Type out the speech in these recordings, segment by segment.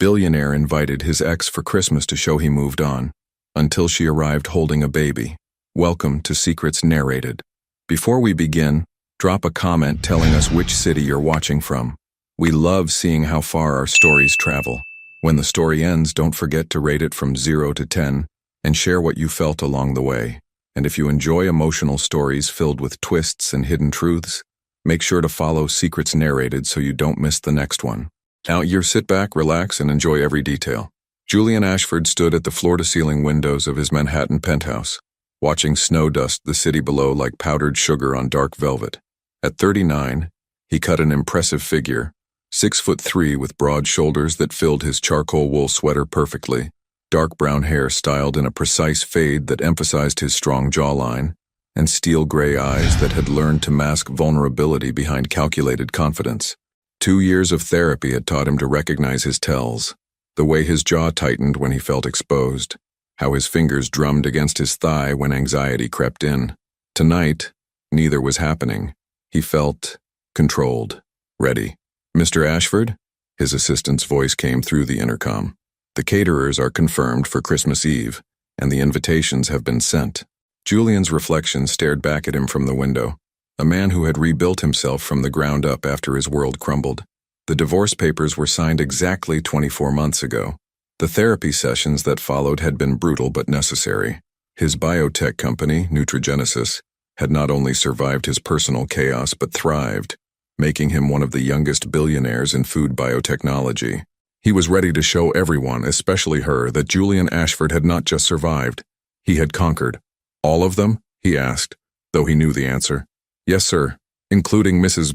Billionaire invited his ex for Christmas to show he moved on, until she arrived holding a baby. Welcome to Secrets Narrated. Before we begin, drop a comment telling us which city you're watching from. We love seeing how far our stories travel. When the story ends, don't forget to rate it from 0 to 10 and share what you felt along the way. And if you enjoy emotional stories filled with twists and hidden truths, make sure to follow Secrets Narrated so you don't miss the next one. Now sit back, relax, and enjoy every detail. Julian Ashford stood at the floor-to-ceiling windows of his Manhattan penthouse, watching snow dust the city below like powdered sugar on dark velvet. At 39, he cut an impressive figure, 6'3" with broad shoulders that filled his charcoal wool sweater perfectly, dark brown hair styled in a precise fade that emphasized his strong jawline, and steel gray eyes that had learned to mask vulnerability behind calculated confidence. 2 years of therapy had taught him to recognize his tells, the way his jaw tightened when he felt exposed, how his fingers drummed against his thigh when anxiety crept in. Tonight, neither was happening. He felt controlled, ready. "Mr. Ashford?" His assistant's voice came through the intercom. "The caterers are confirmed for Christmas Eve, and the invitations have been sent." Julian's reflection stared back at him from the window. A man who had rebuilt himself from the ground up after his world crumbled. The divorce papers were signed exactly 24 months ago. The therapy sessions that followed had been brutal but necessary. His biotech company, Nutrigenesis, had not only survived his personal chaos but thrived, making him one of the youngest billionaires in food biotechnology. He was ready to show everyone, especially her, that Julian Ashford had not just survived. He had conquered. "All of them?" he asked, though he knew the answer. "Yes, sir, including Ms.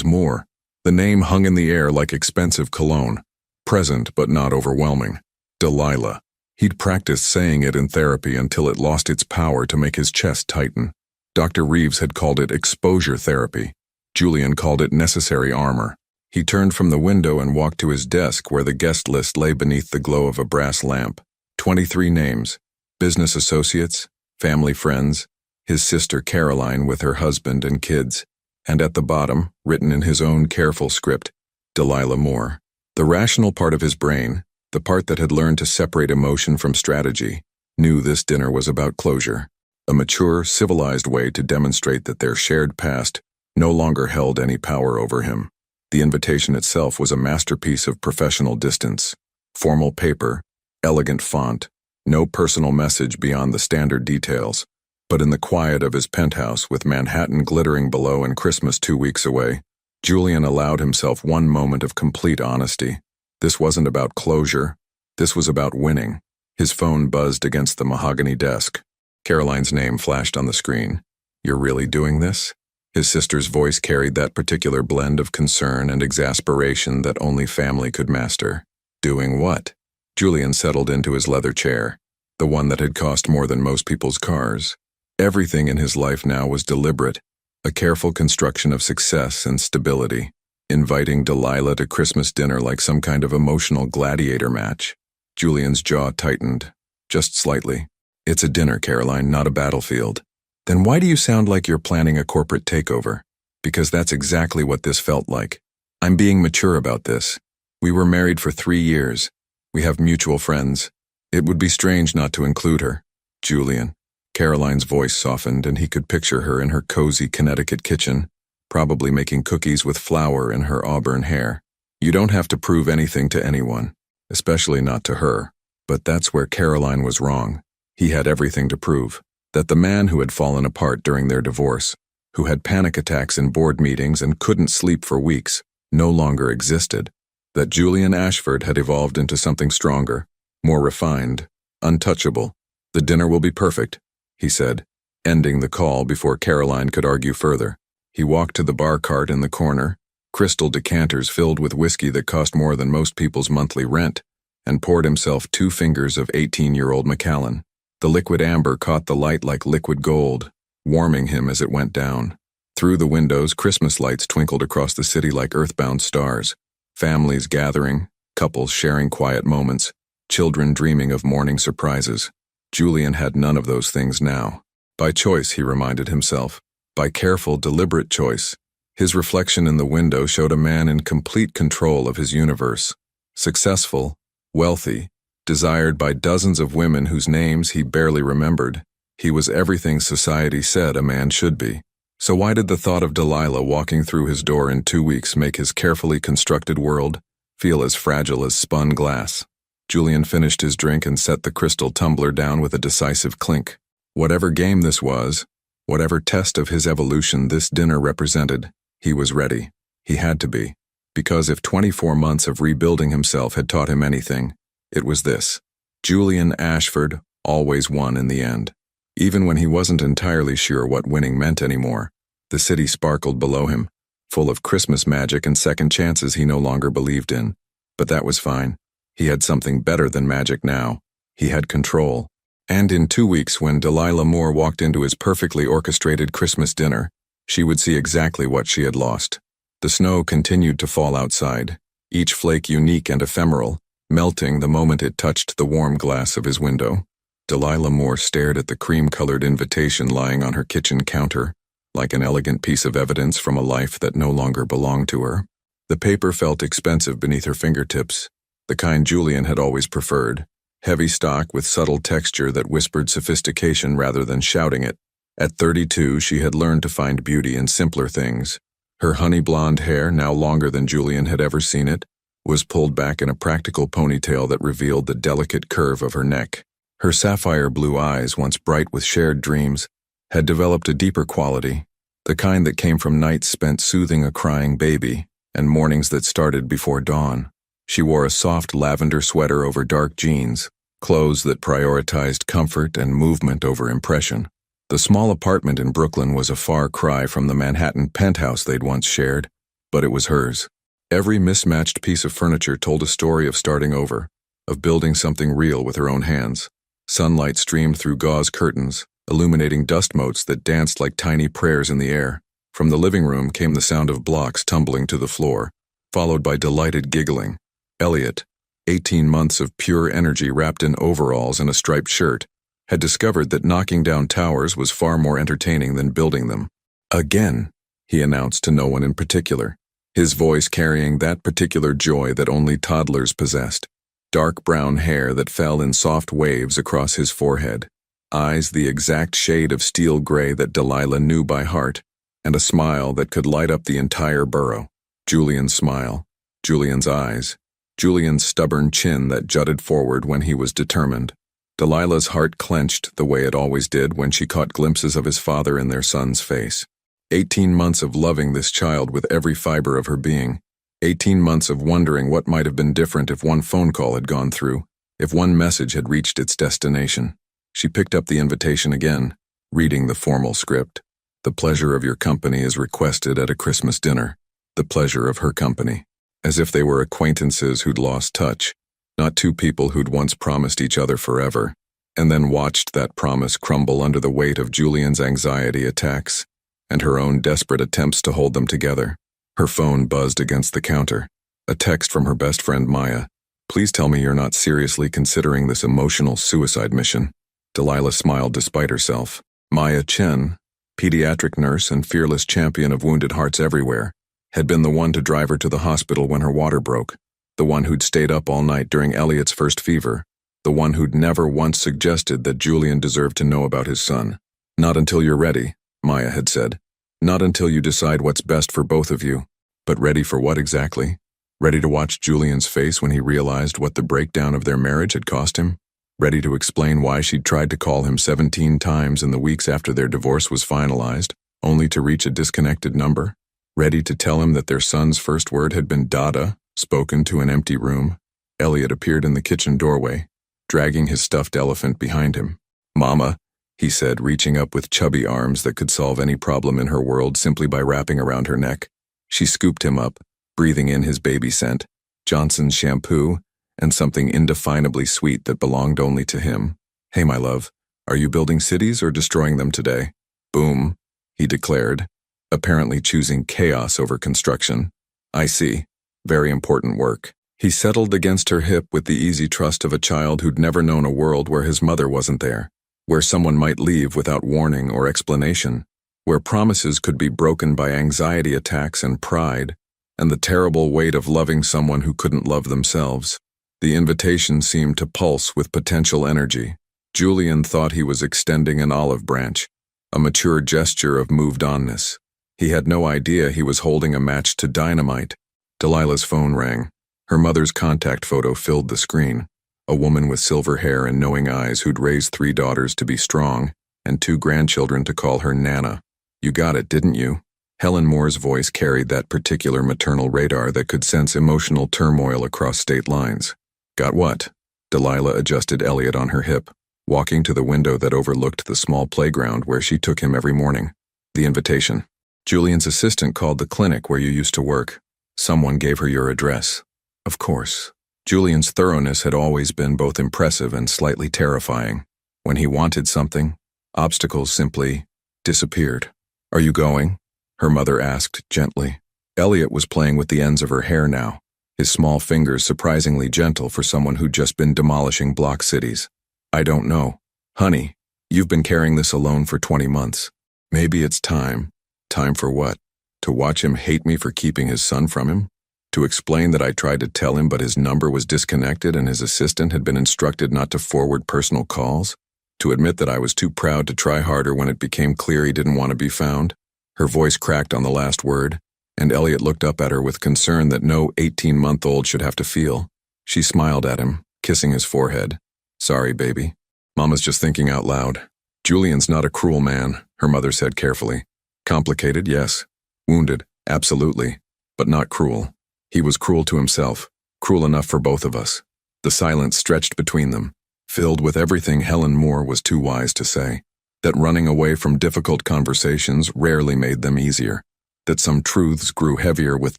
Moore." The name hung in the air like expensive cologne, present but not overwhelming. Delilah. He'd practiced saying it in therapy until it lost its power to make his chest tighten. Dr. Reeves had called it exposure therapy. Julian called it necessary armor. He turned from the window and walked to his desk where the guest list lay beneath the glow of a brass lamp. 23 names. Business associates, family friends, his sister Caroline with her husband and kids, and at the bottom, written in his own careful script, Delilah Moore. The rational part of his brain, the part that had learned to separate emotion from strategy, knew this dinner was about closure, a mature, civilized way to demonstrate that their shared past no longer held any power over him. The invitation itself was a masterpiece of professional distance. Formal paper, elegant font, no personal message beyond the standard details. But in the quiet of his penthouse, with Manhattan glittering below and Christmas 2 weeks away, Julian allowed himself one moment of complete honesty. This wasn't about closure. This was about winning. His phone buzzed against the mahogany desk. Caroline's name flashed on the screen. "You're really doing this?" His sister's voice carried that particular blend of concern and exasperation that only family could master. "Doing what?" Julian settled into his leather chair, the one that had cost more than most people's cars. Everything in his life now was deliberate, a careful construction of success and stability, inviting Delilah to Christmas dinner like some kind of emotional gladiator match. Julian's jaw tightened, just slightly. "It's a dinner, Caroline, not a battlefield." "Then why do you sound like you're planning a corporate takeover?" "Because that's exactly what this felt like. I'm being mature about this. We were married for 3 years. We have mutual friends. It would be strange not to include her." "Julian." Caroline's voice softened, and he could picture her in her cozy Connecticut kitchen, probably making cookies with flour in her auburn hair. "You don't have to prove anything to anyone, especially not to her." But that's where Caroline was wrong. He had everything to prove. That the man who had fallen apart during their divorce, who had panic attacks in board meetings and couldn't sleep for weeks, no longer existed. That Julian Ashford had evolved into something stronger, more refined, untouchable. "The dinner will be perfect," he said, ending the call before Caroline could argue further. He walked to the bar cart in the corner, crystal decanters filled with whiskey that cost more than most people's monthly rent, and poured himself 2 fingers of 18-year-old Macallan. The liquid amber caught the light like liquid gold, warming him as it went down. Through the windows, Christmas lights twinkled across the city like earthbound stars. Families gathering, couples sharing quiet moments, children dreaming of morning surprises. Julian had none of those things now. By choice, he reminded himself. By careful, deliberate choice. His reflection in the window showed a man in complete control of his universe. Successful, wealthy, desired by dozens of women whose names he barely remembered, he was everything society said a man should be. So why did the thought of Delilah walking through his door in 2 weeks make his carefully constructed world feel as fragile as spun glass? Julian finished his drink and set the crystal tumbler down with a decisive clink. Whatever game this was, whatever test of his evolution this dinner represented, he was ready. He had to be. Because if 24 months of rebuilding himself had taught him anything, it was this. Julian Ashford always won in the end. Even when he wasn't entirely sure what winning meant anymore, the city sparkled below him, full of Christmas magic and second chances he no longer believed in. But that was fine. He had something better than magic now. He had control. And in 2 weeks, when Delilah Moore walked into his perfectly orchestrated Christmas dinner, she would see exactly what she had lost. The snow continued to fall outside, each flake unique and ephemeral, melting the moment it touched the warm glass of his window. Delilah Moore stared at the cream-colored invitation lying on her kitchen counter, like an elegant piece of evidence from a life that no longer belonged to her. The paper felt expensive beneath her fingertips, the kind Julian had always preferred, heavy stock with subtle texture that whispered sophistication rather than shouting it. At 32, she had learned to find beauty in simpler things. Her honey-blonde hair, now longer than Julian had ever seen it, was pulled back in a practical ponytail that revealed the delicate curve of her neck. Her sapphire blue eyes, once bright with shared dreams, had developed a deeper quality, the kind that came from nights spent soothing a crying baby and mornings that started before dawn. She wore a soft lavender sweater over dark jeans, clothes that prioritized comfort and movement over impression. The small apartment in Brooklyn was a far cry from the Manhattan penthouse they'd once shared, but it was hers. Every mismatched piece of furniture told a story of starting over, of building something real with her own hands. Sunlight streamed through gauze curtains, illuminating dust motes that danced like tiny prayers in the air. From the living room came the sound of blocks tumbling to the floor, followed by delighted giggling. Elliot, 18 months of pure energy wrapped in overalls and a striped shirt, had discovered that knocking down towers was far more entertaining than building them. Again, he announced to no one in particular, his voice carrying that particular joy that only toddlers possessed. Dark brown hair that fell in soft waves across his forehead, eyes the exact shade of steel gray that Delilah knew by heart, and a smile that could light up the entire borough. Julian's smile, Julian's eyes, Julian's stubborn chin that jutted forward when he was determined. Delilah's heart clenched the way it always did when she caught glimpses of his father in their son's face. 18 months of loving this child with every fiber of her being. 18 months of wondering what might have been different if one phone call had gone through, if one message had reached its destination. She picked up the invitation again, reading the formal script. The pleasure of your company is requested at a Christmas dinner. The pleasure of her company. As if they were acquaintances who'd lost touch, not two people who'd once promised each other forever, and then watched that promise crumble under the weight of Julian's anxiety attacks and her own desperate attempts to hold them together. Her phone buzzed against the counter. A text from her best friend Maya. Please tell me you're not seriously considering this emotional suicide mission. Delilah smiled despite herself. Maya Chen, pediatric nurse and fearless champion of wounded hearts everywhere, had been the one to drive her to the hospital when her water broke, the one who'd stayed up all night during Elliot's first fever, the one who'd never once suggested that Julian deserved to know about his son. Not until you're ready, Maya had said. Not until you decide what's best for both of you. But ready for what exactly? Ready to watch Julian's face when he realized what the breakdown of their marriage had cost him? Ready to explain why she'd tried to call him 17 times in the weeks after their divorce was finalized, only to reach a disconnected number? Ready to tell him that their son's first word had been Dada, spoken to an empty room? Elliot appeared in the kitchen doorway, dragging his stuffed elephant behind him. Mama, he said, reaching up with chubby arms that could solve any problem in her world simply by wrapping around her neck. She scooped him up, breathing in his baby scent, Johnson's shampoo, and something indefinably sweet that belonged only to him. Hey, my love, are you building cities or destroying them today? Boom, he declared, apparently choosing chaos over construction. I see. Very important work. He settled against her hip with the easy trust of a child who'd never known a world where his mother wasn't there, where someone might leave without warning or explanation, where promises could be broken by anxiety attacks and pride, and the terrible weight of loving someone who couldn't love themselves. The invitation seemed to pulse with potential energy. Julian thought he was extending an olive branch, a mature gesture of moved-onness. He had no idea he was holding a match to dynamite. Delilah's phone rang. Her mother's contact photo filled the screen. A woman with silver hair and knowing eyes who'd raised 3 daughters to be strong and 2 grandchildren to call her Nana. "You got it, didn't you?" Helen Moore's voice carried that particular maternal radar that could sense emotional turmoil across state lines. "Got what?" Delilah adjusted Elliot on her hip, walking to the window that overlooked the small playground where she took him every morning. "The invitation. Julian's assistant called the clinic where you used to work. Someone gave her your address." Of course. Julian's thoroughness had always been both impressive and slightly terrifying. When he wanted something, obstacles simply disappeared. "Are you going?" her mother asked gently. Elliot was playing with the ends of her hair now, his small fingers surprisingly gentle for someone who'd just been demolishing block cities. "I don't know. Honey, you've been carrying this alone for 20 months. Maybe it's time." Time for what? To watch him hate me for keeping his son from him? To explain that I tried to tell him but his number was disconnected and his assistant had been instructed not to forward personal calls? To admit that I was too proud to try harder when it became clear he didn't want to be found? Her voice cracked on the last word, and Elliot looked up at her with concern that no 18-month-old should have to feel. She smiled at him, kissing his forehead. "Sorry, baby. Mama's just thinking out loud." "Julian's not a cruel man," her mother said carefully. "Complicated, yes. Wounded, absolutely. But not cruel. He was cruel to himself, cruel enough for both of us." The silence stretched between them, filled with everything Helen Moore was too wise to say. That running away from difficult conversations rarely made them easier. That some truths grew heavier with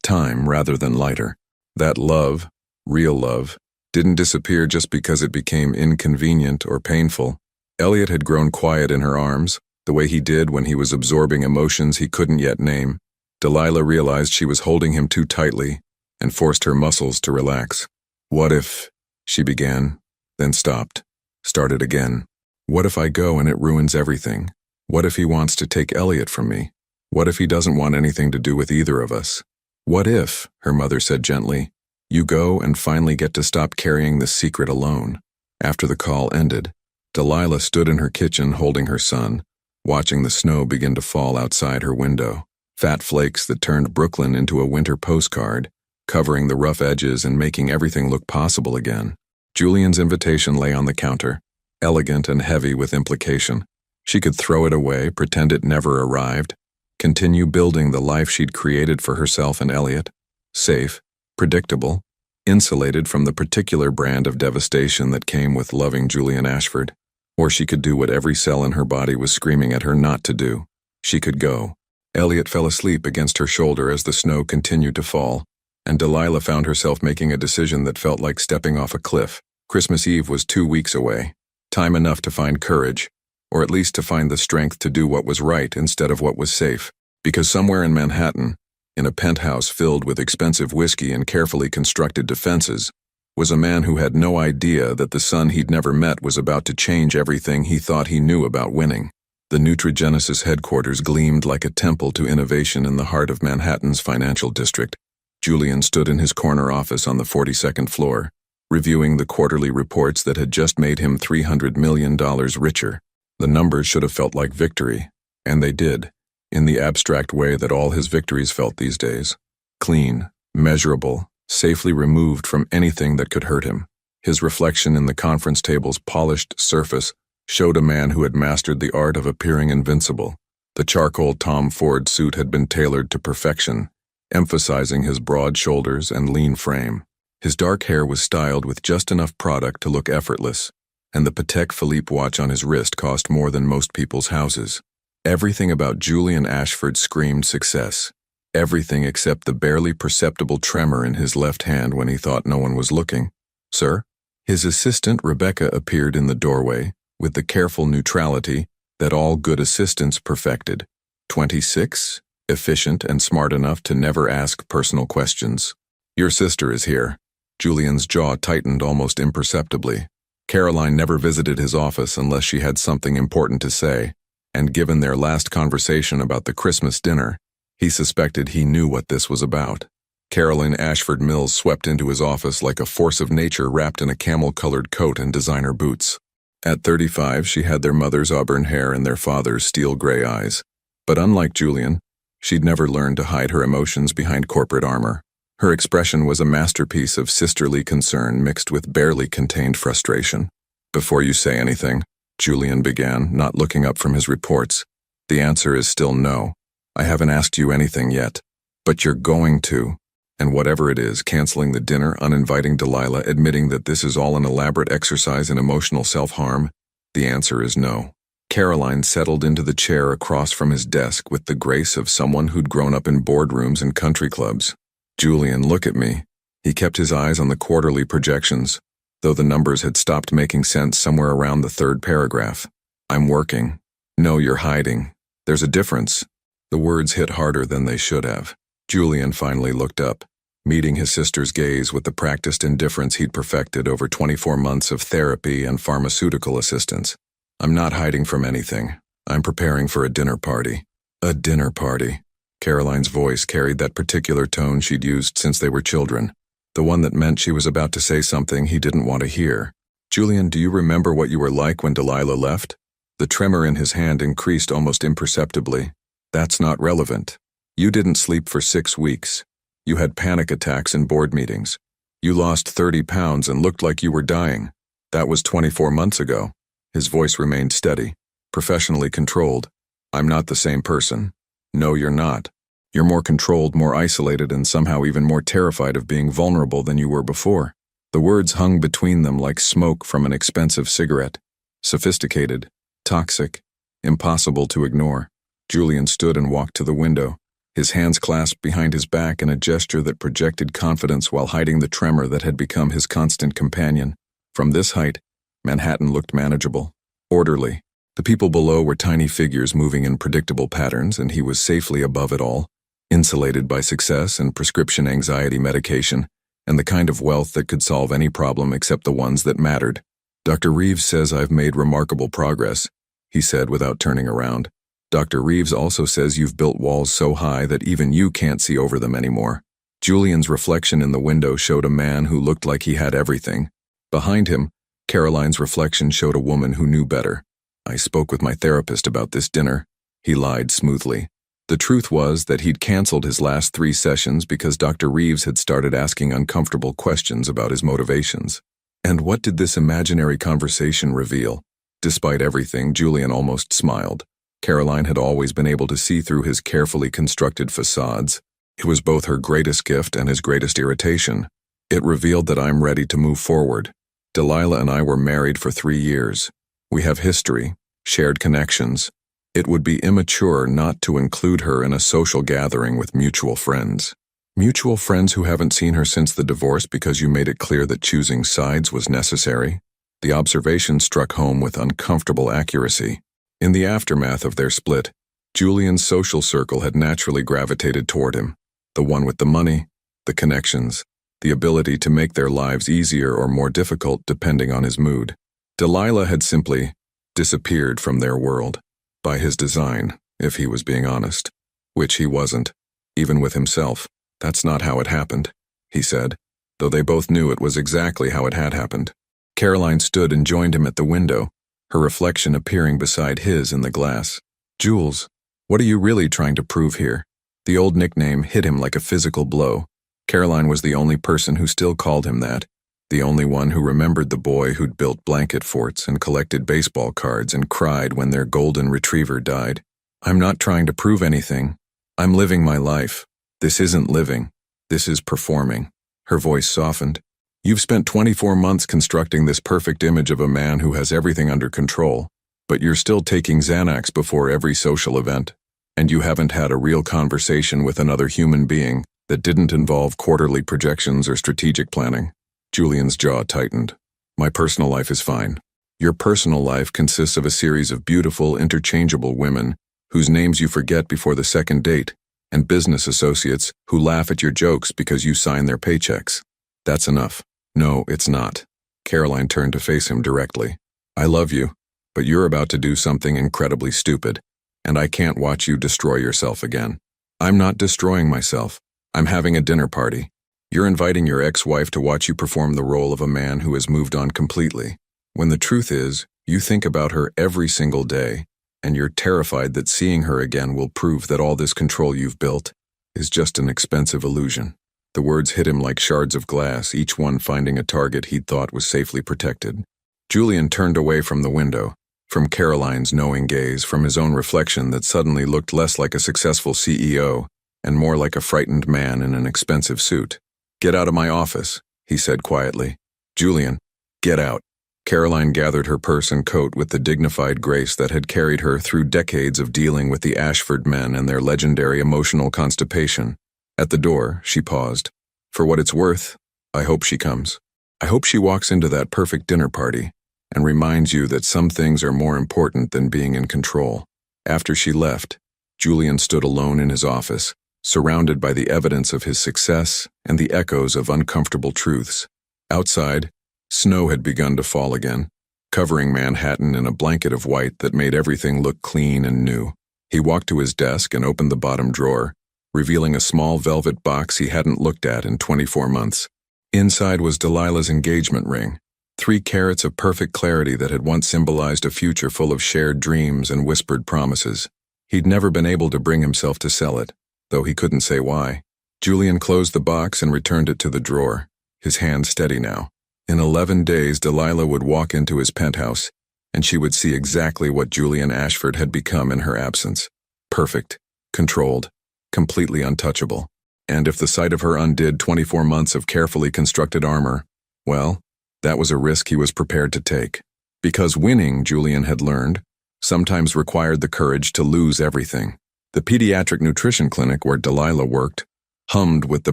time rather than lighter. That love, real love, didn't disappear just because it became inconvenient or painful. Elliot had grown quiet in her arms, the way he did when he was absorbing emotions he couldn't yet name. Delilah realized she was holding him too tightly and forced her muscles to relax. "What if," she began, then stopped, started again. "What if I go and it ruins everything? What if he wants to take Elliot from me? What if he doesn't want anything to do with either of us? What if," her mother said gently, "you go and finally get to stop carrying this secret alone?" After the call ended, Delilah stood in her kitchen holding her son, watching the snow begin to fall outside her window, fat flakes that turned Brooklyn into a winter postcard, covering the rough edges and making everything look possible again. Julian's invitation lay on the counter, elegant and heavy with implication. She could throw it away, pretend it never arrived, continue building the life she'd created for herself and Elliot, safe, predictable, insulated from the particular brand of devastation that came with loving Julian Ashford. Or she could do what every cell in her body was screaming at her not to do. She could go. Elliot fell asleep against her shoulder as the snow continued to fall, and Delilah found herself making a decision that felt like stepping off a cliff. Christmas Eve was 2 weeks away. Time enough to find courage, or at least to find the strength to do what was right instead of what was safe. Because somewhere in Manhattan, in a penthouse filled with expensive whiskey and carefully constructed defenses, was a man who had no idea that the son he'd never met was about to change everything he thought he knew about winning. The Nutrigenesis headquarters gleamed like a temple to innovation in the heart of Manhattan's financial district. Julian stood in his corner office on the 42nd floor, reviewing the quarterly reports that had just made him $300 million richer. The numbers should have felt like victory, and they did, in the abstract way that all his victories felt these days. Clean, measurable, safely removed from anything that could hurt him. His reflection in the conference table's polished surface showed a man who had mastered the art of appearing invincible. The charcoal Tom Ford suit had been tailored to perfection, emphasizing his broad shoulders and lean frame. His dark hair was styled with just enough product to look effortless, and the Patek Philippe watch on his wrist cost more than most people's houses. Everything about Julian Ashford screamed success. Everything except the barely perceptible tremor in his left hand when he thought no one was looking. "Sir?" His assistant Rebecca appeared in the doorway, with the careful neutrality that all good assistants perfected. 26, efficient and smart enough to never ask personal questions. "Your sister is here." Julian's jaw tightened almost imperceptibly. Caroline never visited his office unless she had something important to say, and given their last conversation about the Christmas dinner, he suspected he knew what this was about. Carolyn Ashford Mills swept into his office like a force of nature wrapped in a camel-colored coat and designer boots. At 35, she had their mother's auburn hair and their father's steel gray eyes. But unlike Julian, she'd never learned to hide her emotions behind corporate armor. Her expression was a masterpiece of sisterly concern mixed with barely contained frustration. "Before you say anything," Julian began, not looking up from his reports, "the answer is still no. I haven't asked you anything yet. But you're going to. And whatever it is, canceling the dinner, uninviting Delilah, admitting that this is all an elaborate exercise in emotional self-harm, the answer is no." Caroline settled into the chair across from his desk with the grace of someone who'd grown up in boardrooms and country clubs. "Julian, look at me." He kept his eyes on the quarterly projections, though the numbers had stopped making sense somewhere around the third paragraph. "I'm working." "No, you're hiding. There's a difference." The words hit harder than they should have. Julian finally looked up, meeting his sister's gaze with the practiced indifference he'd perfected over 24 months of therapy and pharmaceutical assistance. "I'm not hiding from anything. I'm preparing for a dinner party." A dinner party. Caroline's voice carried that particular tone she'd used since they were children, the one that meant she was about to say something he didn't want to hear. "Julian, do you remember what you were like when Delilah left?" The tremor in his hand increased almost imperceptibly. "That's not relevant. You didn't sleep for 6 weeks. You had panic attacks in board meetings. You lost 30 pounds and looked like you were dying. That was 24 months ago." His voice remained steady, professionally controlled. "I'm not the same person." "No, you're not. You're more controlled, more isolated, and somehow even more terrified of being vulnerable than you were before." The words hung between them like smoke from an expensive cigarette. Sophisticated, toxic, impossible to ignore. Julian stood and walked to the window, his hands clasped behind his back in a gesture that projected confidence while hiding the tremor that had become his constant companion. From this height, Manhattan looked manageable, orderly. The people below were tiny figures moving in predictable patterns, and he was safely above it all, insulated by success and prescription anxiety medication, and the kind of wealth that could solve any problem except the ones that mattered. "Dr. Reeves says I've made remarkable progress," he said without turning around. "Dr. Reeves also says you've built walls so high that even you can't see over them anymore." Julian's reflection in the window showed a man who looked like he had everything. Behind him, Caroline's reflection showed a woman who knew better. "I spoke with my therapist about this dinner," he lied smoothly. The truth was that he'd canceled his last 3 sessions because Dr. Reeves had started asking uncomfortable questions about his motivations. And what did this imaginary conversation reveal? Despite everything, Julian almost smiled. Caroline had always been able to see through his carefully constructed facades. It was both her greatest gift and his greatest irritation. It revealed that I'm ready to move forward. Delilah and I were married for 3 years. We have history, shared connections. It would be immature not to include her in a social gathering with mutual friends. Mutual friends who haven't seen her since the divorce because you made it clear that choosing sides was necessary. The observation struck home with uncomfortable accuracy. In the aftermath of their split, Julian's social circle had naturally gravitated toward him. The one with the money, the connections, the ability to make their lives easier or more difficult depending on his mood. Delilah had simply disappeared from their world. By his design, if he was being honest. Which he wasn't, even with himself. "That's not how it happened," he said, though they both knew it was exactly how it had happened. Caroline stood and joined him at the window, her reflection appearing beside his in the glass. "Jules, what are you really trying to prove here?" The old nickname hit him like a physical blow. Caroline was the only person who still called him that, the only one who remembered the boy who'd built blanket forts and collected baseball cards and cried when their golden retriever died. "I'm not trying to prove anything. I'm living my life. This isn't living. This is performing." Her voice softened. "You've spent 24 months constructing this perfect image of a man who has everything under control, but you're still taking Xanax before every social event, and you haven't had a real conversation with another human being that didn't involve quarterly projections or strategic planning." Julian's jaw tightened. "My personal life is fine. Your personal life consists of a series of beautiful, interchangeable women whose names you forget before the second date, and business associates who laugh at your jokes because you sign their paychecks. That's enough." "No, it's not." Caroline turned to face him directly. "I love you, but you're about to do something incredibly stupid, and I can't watch you destroy yourself again." "I'm not destroying myself. I'm having a dinner party. You're inviting your ex-wife to watch you perform the role of a man who has moved on completely, when the truth is, you think about her every single day, and you're terrified that seeing her again will prove that all this control you've built is just an expensive illusion. The words hit him like shards of glass, each one finding a target he'd thought was safely protected. Julian turned away from the window, from Caroline's knowing gaze, from his own reflection that suddenly looked less like a successful CEO and more like a frightened man in an expensive suit. "Get out of my office," he said quietly. "Julian, get out." Caroline gathered her purse and coat with the dignified grace that had carried her through decades of dealing with the Ashford men and their legendary emotional constipation. At the door, she paused. "For what it's worth, I hope she comes. I hope she walks into that perfect dinner party and reminds you that some things are more important than being in control." After she left, Julian stood alone in his office, surrounded by the evidence of his success and the echoes of uncomfortable truths. Outside, snow had begun to fall again, covering Manhattan in a blanket of white that made everything look clean and new. He walked to his desk and opened the bottom drawer, revealing a small velvet box he hadn't looked at in 24 months. Inside was Delilah's engagement ring, 3 carats of perfect clarity that had once symbolized a future full of shared dreams and whispered promises. He'd never been able to bring himself to sell it, though he couldn't say why. Julian closed the box and returned it to the drawer, his hand steady now. In 11 days, Delilah would walk into his penthouse, and she would see exactly what Julian Ashford had become in her absence. Perfect, controlled, completely untouchable. And if the sight of her undid 24 months of carefully constructed armor, well, that was a risk he was prepared to take. Because winning, Julian had learned, sometimes required the courage to lose everything. The pediatric nutrition clinic where Delilah worked hummed with the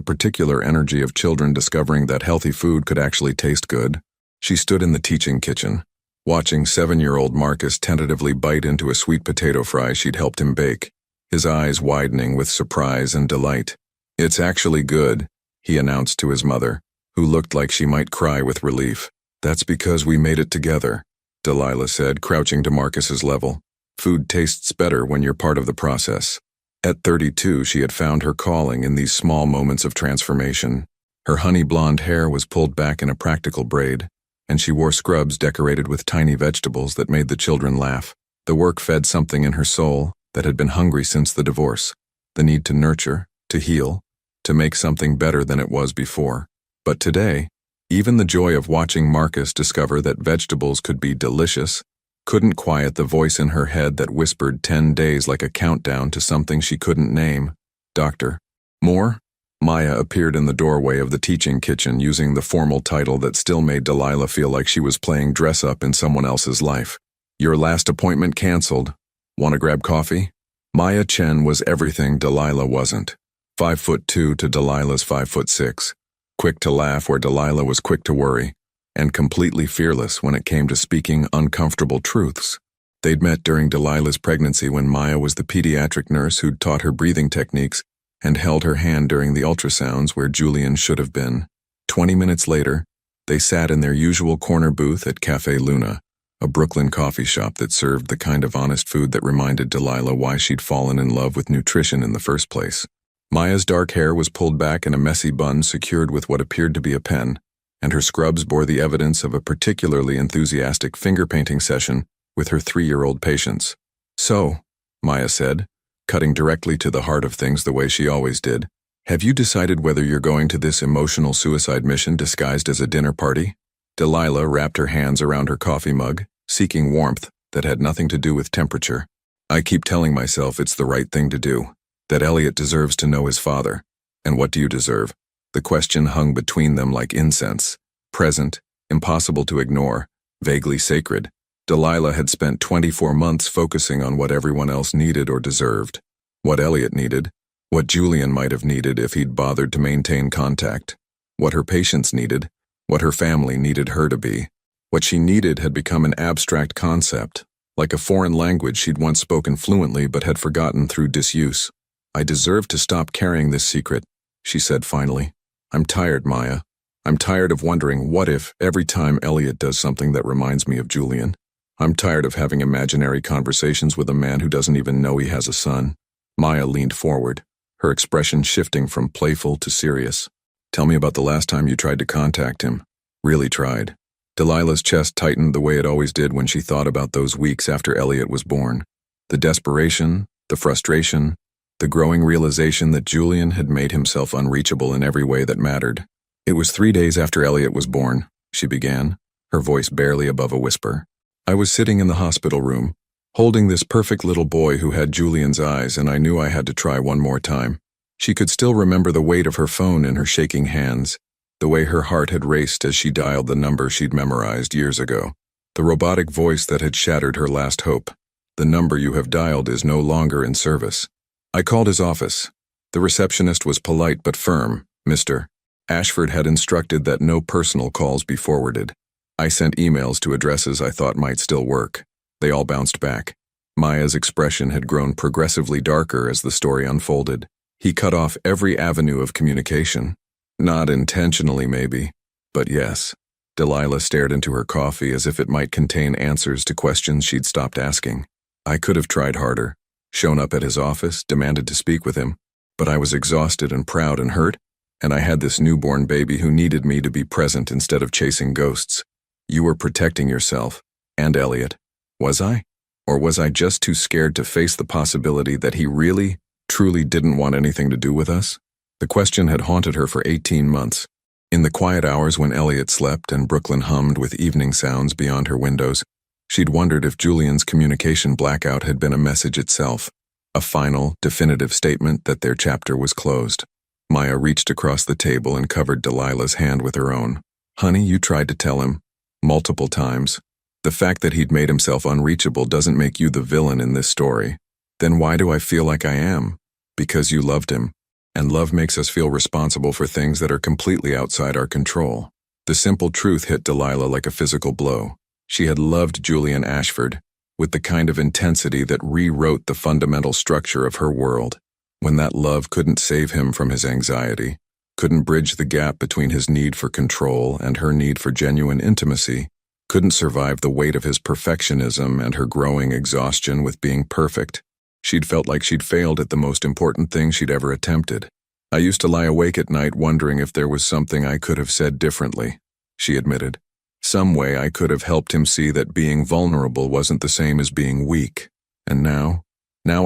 particular energy of children discovering that healthy food could actually taste good. She stood in the teaching kitchen, watching 7-year-old Marcus tentatively bite into a sweet potato fry she'd helped him bake, his eyes widening with surprise and delight. "It's actually good," he announced to his mother, who looked like she might cry with relief. "That's because we made it together," Delilah said, crouching to Marcus's level. "Food tastes better when you're part of the process." At 32, she had found her calling in these small moments of transformation. Her honey blonde hair was pulled back in a practical braid, and she wore scrubs decorated with tiny vegetables that made the children laugh. The work fed something in her soul that had been hungry since the divorce, the need to nurture, to heal, to make something better than it was before. But today, even the joy of watching Marcus discover that vegetables could be delicious couldn't quiet the voice in her head that whispered 10 days like a countdown to something she couldn't name. "Doctor." "More?" Maya appeared in the doorway of the teaching kitchen using the formal title that still made Delilah feel like she was playing dress-up in someone else's life. "Your last appointment canceled. Want to grab coffee?" Maya Chen was everything Delilah wasn't. 5'2" to Delilah's 5'6". Quick to laugh where Delilah was quick to worry, and completely fearless when it came to speaking uncomfortable truths. They'd met during Delilah's pregnancy when Maya was the pediatric nurse who'd taught her breathing techniques and held her hand during the ultrasounds where Julian should have been. 20 minutes later, they sat in their usual corner booth at Café Luna, a Brooklyn coffee shop that served the kind of honest food that reminded Delilah why she'd fallen in love with nutrition in the first place. Maya's dark hair was pulled back in a messy bun secured with what appeared to be a pen, and her scrubs bore the evidence of a particularly enthusiastic finger-painting session with her 3-year-old patients. "So," Maya said, cutting directly to the heart of things the way she always did, "have you decided whether you're going to this emotional suicide mission disguised as a dinner party?" Delilah wrapped her hands around her coffee mug, seeking warmth that had nothing to do with temperature. "I keep telling myself it's the right thing to do, that Elliot deserves to know his father. And what do you deserve?" The question hung between them like incense, present, impossible to ignore, vaguely sacred. Delilah had spent 24 months focusing on what everyone else needed or deserved. What Elliot needed, what Julian might have needed if he'd bothered to maintain contact, what her patients needed, what her family needed her to be. What she needed had become an abstract concept, like a foreign language she'd once spoken fluently but had forgotten through disuse. "I deserve to stop carrying this secret," she said finally. "I'm tired, Maya. I'm tired of wondering what if every time Elliot does something that reminds me of Julian. I'm tired of having imaginary conversations with a man who doesn't even know he has a son." Maya leaned forward, her expression shifting from playful to serious. "Tell me about the last time you tried to contact him." "Really tried." Delilah's chest tightened the way it always did when she thought about those weeks after Elliot was born. The desperation, the frustration, the growing realization that Julian had made himself unreachable in every way that mattered. "It was 3 days after Elliot was born," she began, her voice barely above a whisper. "I was sitting in the hospital room, holding this perfect little boy who had Julian's eyes, and I knew I had to try one more time." She could still remember the weight of her phone in her shaking hands, the way her heart had raced as she dialed the number she'd memorized years ago. The robotic voice that had shattered her last hope. "The number you have dialed is no longer in service." I called his office. The receptionist was polite but firm. "Mr. Ashford had instructed that no personal calls be forwarded. I sent emails to addresses I thought might still work. They all bounced back." Maya's expression had grown progressively darker as the story unfolded. "He cut off every avenue of communication. Not intentionally, maybe, but yes." Delilah stared into her coffee as if it might contain answers to questions she'd stopped asking. "I could have tried harder, shown up at his office, demanded to speak with him, but I was exhausted and proud and hurt, and I had this newborn baby who needed me to be present instead of chasing ghosts." "You were protecting yourself, and Elliot. Was I? Or was I just too scared to face the possibility that he really, truly didn't want anything to do with us?" The question had haunted her for 18 months. In the quiet hours when Elliot slept and Brooklyn hummed with evening sounds beyond her windows, she'd wondered if Julian's communication blackout had been a message itself, a final, definitive statement that their chapter was closed. Maya reached across the table and covered Delilah's hand with her own. "Honey, you tried to tell him. Multiple times. The fact that he'd made himself unreachable doesn't make you the villain in this story. Then why do I feel like I am? Because you loved him. And love makes us feel responsible for things that are completely outside our control." The simple truth hit Delilah like a physical blow. She had loved Julian Ashford, with the kind of intensity that rewrote the fundamental structure of her world. When that love couldn't save him from his anxiety, couldn't bridge the gap between his need for control and her need for genuine intimacy, couldn't survive the weight of his perfectionism and her growing exhaustion with being perfect, she'd felt like she'd failed at the most important thing she'd ever attempted. "I used to lie awake at night wondering if there was something I could have said differently," she admitted. "Some way I could have helped him see that being vulnerable wasn't the same as being weak. And now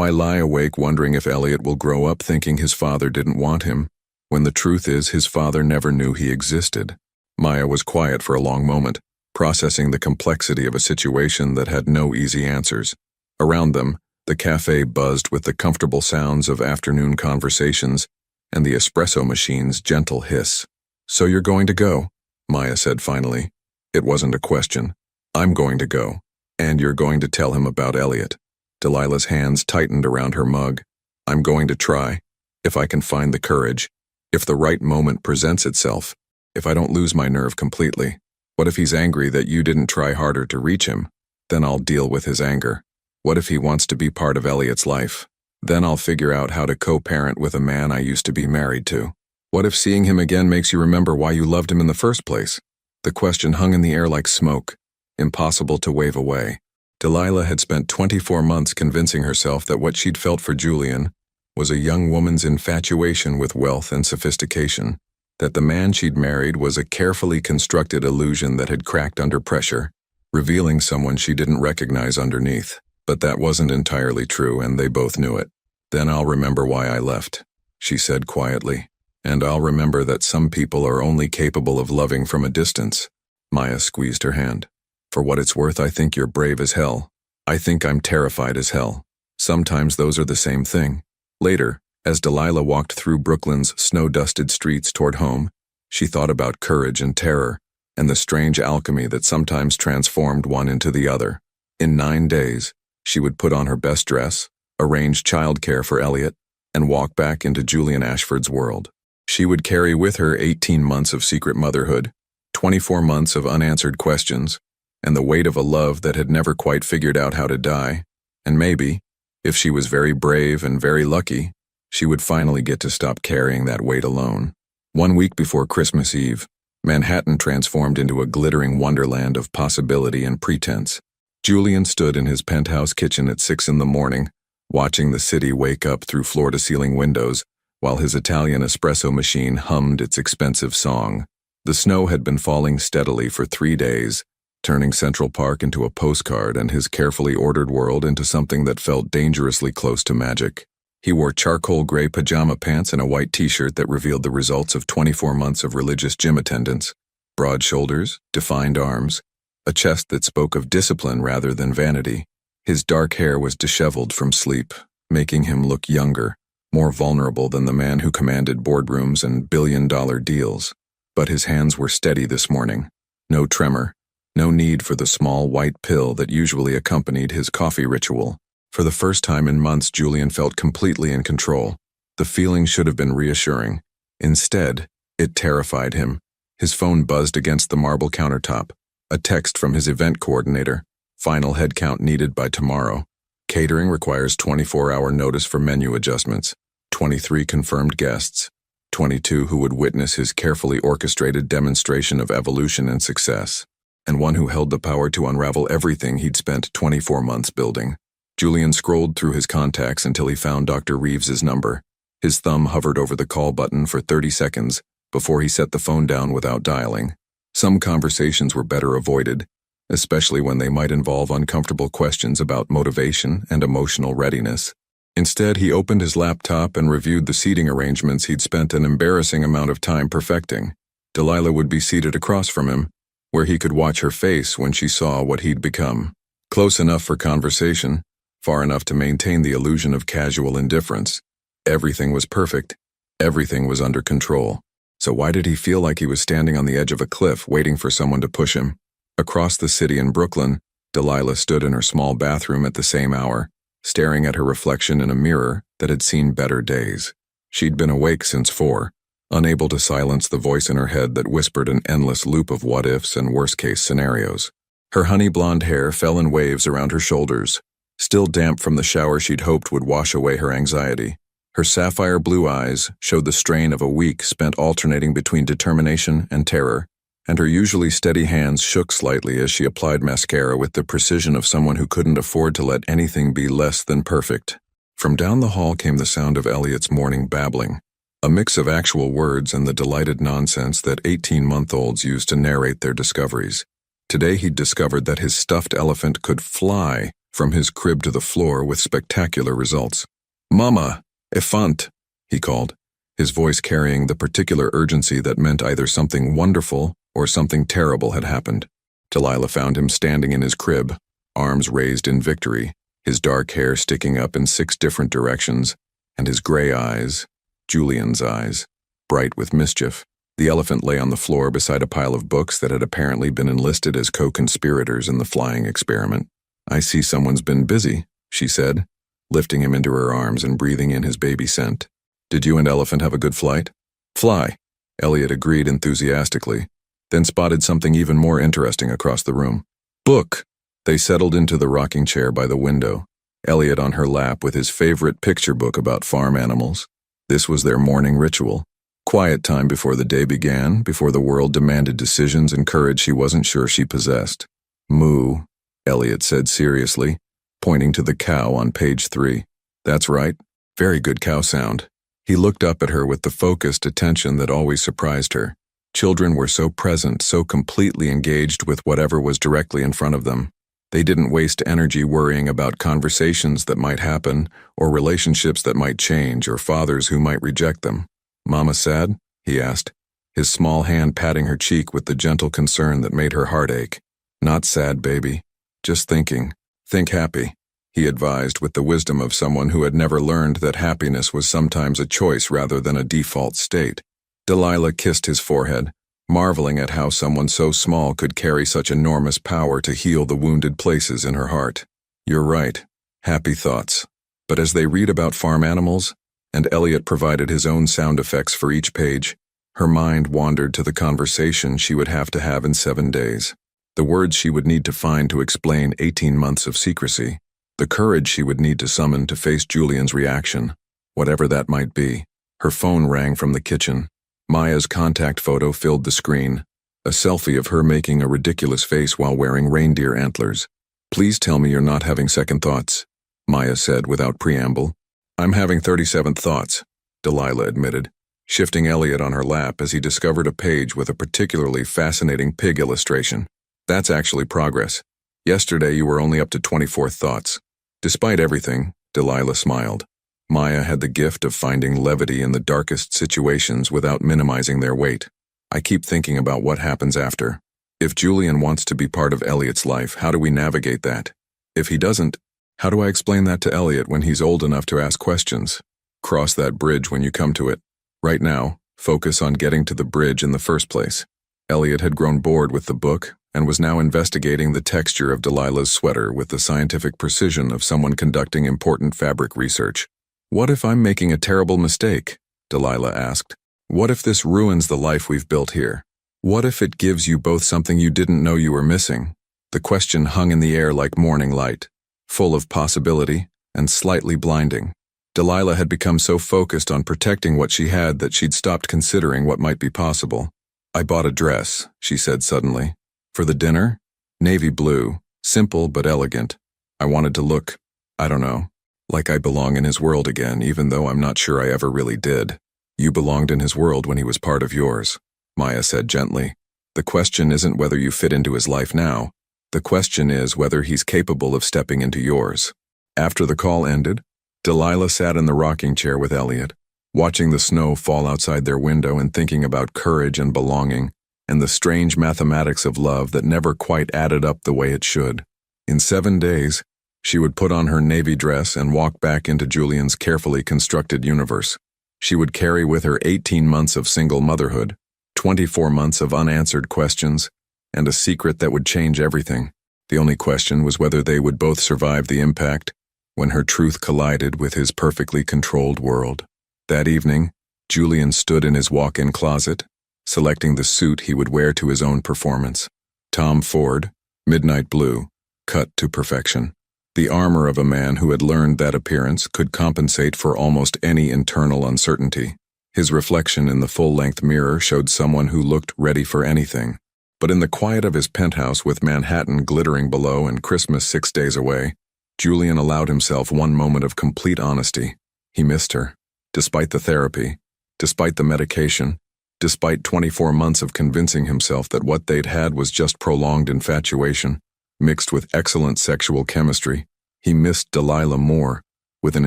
I lie awake wondering if Elliot will grow up thinking his father didn't want him, when the truth is his father never knew he existed." Maya was quiet for a long moment, processing the complexity of a situation that had no easy answers. Around them, the cafe buzzed with the comfortable sounds of afternoon conversations and the espresso machine's gentle hiss. "So you're going to go?" Maya said finally. It wasn't a question. "I'm going to go. And you're going to tell him about Elliot." Delilah's hands tightened around her mug. "I'm going to try. If I can find the courage. If the right moment presents itself. If I don't lose my nerve completely. What if he's angry that you didn't try harder to reach him? Then I'll deal with his anger. What if he wants to be part of Elliot's life? Then I'll figure out how to co-parent with a man I used to be married to. What if seeing him again makes you remember why you loved him in the first place?" The question hung in the air like smoke, impossible to wave away. Delilah had spent 24 months convincing herself that what she'd felt for Julian was a young woman's infatuation with wealth and sophistication, that the man she'd married was a carefully constructed illusion that had cracked under pressure, revealing someone she didn't recognize underneath. But that wasn't entirely true, and they both knew it. "Then I'll remember why I left," she said quietly. "And I'll remember that some people are only capable of loving from a distance." Maya squeezed her hand. "For what it's worth, I think you're brave as hell. I think I'm terrified as hell. Sometimes those are the same thing." Later, as Delilah walked through Brooklyn's snow-dusted streets toward home, she thought about courage and terror, and the strange alchemy that sometimes transformed one into the other. In 9 days, she would put on her best dress, arrange childcare for Elliot, and walk back into Julian Ashford's world. She would carry with her 18 months of secret motherhood, 24 months of unanswered questions, and the weight of a love that had never quite figured out how to die, and maybe, if she was very brave and very lucky, she would finally get to stop carrying that weight alone. 1 week before Christmas Eve, Manhattan transformed into a glittering wonderland of possibility and pretense. Julian stood in his penthouse kitchen at 6 in the morning, watching the city wake up through floor-to-ceiling windows, while his Italian espresso machine hummed its expensive song. The snow had been falling steadily for 3 days, turning Central Park into a postcard and his carefully ordered world into something that felt dangerously close to magic. He wore charcoal gray pajama pants and a white t-shirt that revealed the results of 24 months of religious gym attendance. Broad shoulders, defined arms, a chest that spoke of discipline rather than vanity. His dark hair was disheveled from sleep, making him look younger, more vulnerable than the man who commanded boardrooms and billion-dollar deals. But his hands were steady this morning. No tremor, no need for the small white pill that usually accompanied his coffee ritual. For the first time in months, Julian felt completely in control. The feeling should have been reassuring. Instead, it terrified him. His phone buzzed against the marble countertop. A text from his event coordinator. Final headcount needed by tomorrow. Catering requires 24-hour notice for menu adjustments. 23 confirmed guests. 22 who would witness his carefully orchestrated demonstration of evolution and success. And one who held the power to unravel everything he'd spent 24 months building. Julian scrolled through his contacts until he found Dr. Reeves's number. His thumb hovered over the call button for 30 seconds before he set the phone down without dialing. Some conversations were better avoided, especially when they might involve uncomfortable questions about motivation and emotional readiness. Instead, he opened his laptop and reviewed the seating arrangements he'd spent an embarrassing amount of time perfecting. Delilah would be seated across from him, where he could watch her face when she saw what he'd become. Close enough for conversation, far enough to maintain the illusion of casual indifference. Everything was perfect. Everything was under control. So why did he feel like he was standing on the edge of a cliff waiting for someone to push him? Across the city in Brooklyn, Delilah stood in her small bathroom at the same hour, staring at her reflection in a mirror that had seen better days. She'd been awake since 4, unable to silence the voice in her head that whispered an endless loop of what-ifs and worst-case scenarios. Her honey blonde hair fell in waves around her shoulders, still damp from the shower she'd hoped would wash away her anxiety. Her sapphire blue eyes showed the strain of a week spent alternating between determination and terror, and her usually steady hands shook slightly as she applied mascara with the precision of someone who couldn't afford to let anything be less than perfect. From down the hall came the sound of Elliot's morning babbling, a mix of actual words and the delighted nonsense that 18-month-olds use to narrate their discoveries. Today he'd discovered that his stuffed elephant could fly from his crib to the floor with spectacular results. "Mama, Effant," he called, his voice carrying the particular urgency that meant either something wonderful or something terrible had happened. Delilah found him standing in his crib, arms raised in victory, his dark hair sticking up in 6 different directions, and his gray eyes, Julian's eyes, bright with mischief. The elephant lay on the floor beside a pile of books that had apparently been enlisted as co-conspirators in the flying experiment. "I see someone's been busy," she said, lifting him into her arms and breathing in his baby scent. "Did you and Elephant have a good flight?" "Fly," Elliot agreed enthusiastically, then spotted something even more interesting across the room. "Book." They settled into the rocking chair by the window, Elliot on her lap with his favorite picture book about farm animals. This was their morning ritual. Quiet time before the day began, before the world demanded decisions and courage she wasn't sure she possessed. "Moo," Elliot said seriously, pointing to the cow on page 3. "That's right. Very good cow sound." He looked up at her with the focused attention that always surprised her. Children were so present, so completely engaged with whatever was directly in front of them. They didn't waste energy worrying about conversations that might happen, or relationships that might change, or fathers who might reject them. "Mama sad?" he asked, his small hand patting her cheek with the gentle concern that made her heart ache. "Not sad, baby. Just thinking. Think happy," he advised with the wisdom of someone who had never learned that happiness was sometimes a choice rather than a default state. Delilah kissed his forehead, marveling at how someone so small could carry such enormous power to heal the wounded places in her heart. "You're right. Happy thoughts." But as they read about farm animals, and Elliot provided his own sound effects for each page, her mind wandered to the conversation she would have to have in 7 days. The words she would need to find to explain 18 months of secrecy. The courage she would need to summon to face Julian's reaction, whatever that might be. Her phone rang from the kitchen. Maya's contact photo filled the screen, a selfie of her making a ridiculous face while wearing reindeer antlers. "Please tell me you're not having second thoughts," Maya said without preamble. "I'm having 37th thoughts," Delilah admitted, shifting Elliot on her lap as he discovered a page with a particularly fascinating pig illustration. That's actually progress. Yesterday you were only up to 24 thoughts. Despite everything, Delilah smiled. Maya had the gift of finding levity in the darkest situations without minimizing their weight. I keep thinking about what happens after. If Julian wants to be part of Elliot's life, how do we navigate that? If he doesn't, how do I explain that to Elliot when he's old enough to ask questions? Cross that bridge when you come to it. Right now, focus on getting to the bridge in the first place. Elliot had grown bored with the book and was now investigating the texture of Delilah's sweater with the scientific precision of someone conducting important fabric research. What if I'm making a terrible mistake? Delilah asked. What if this ruins the life we've built here? What if it gives you both something you didn't know you were missing? The question hung in the air like morning light, full of possibility and slightly blinding. Delilah had become so focused on protecting what she had that she'd stopped considering what might be possible. I bought a dress, she said suddenly. For the dinner? Navy blue, simple but elegant. I wanted to look, I don't know, like I belong in his world again, even though I'm not sure I ever really did. You belonged in his world when he was part of yours, Maya said gently. The question isn't whether you fit into his life now. The question is whether he's capable of stepping into yours. After the call ended, Delilah sat in the rocking chair with Elliot, watching the snow fall outside their window and thinking about courage and belonging, and the strange mathematics of love that never quite added up the way it should. In 7 days, she would put on her navy dress and walk back into Julian's carefully constructed universe. She would carry with her 18 months of single motherhood, 24 months of unanswered questions, and a secret that would change everything. The only question was whether they would both survive the impact when her truth collided with his perfectly controlled world. That evening, Julian stood in his walk-in closet, selecting the suit he would wear to his own performance. Tom Ford, midnight blue, cut to perfection. The armor of a man who had learned that appearance could compensate for almost any internal uncertainty. His reflection in the full-length mirror showed someone who looked ready for anything. But in the quiet of his penthouse with Manhattan glittering below and Christmas 6 days away, Julian allowed himself one moment of complete honesty. He missed her. Despite the therapy, despite the medication, despite 24 months of convincing himself that what they'd had was just prolonged infatuation, mixed with excellent sexual chemistry, he missed Delilah more, with an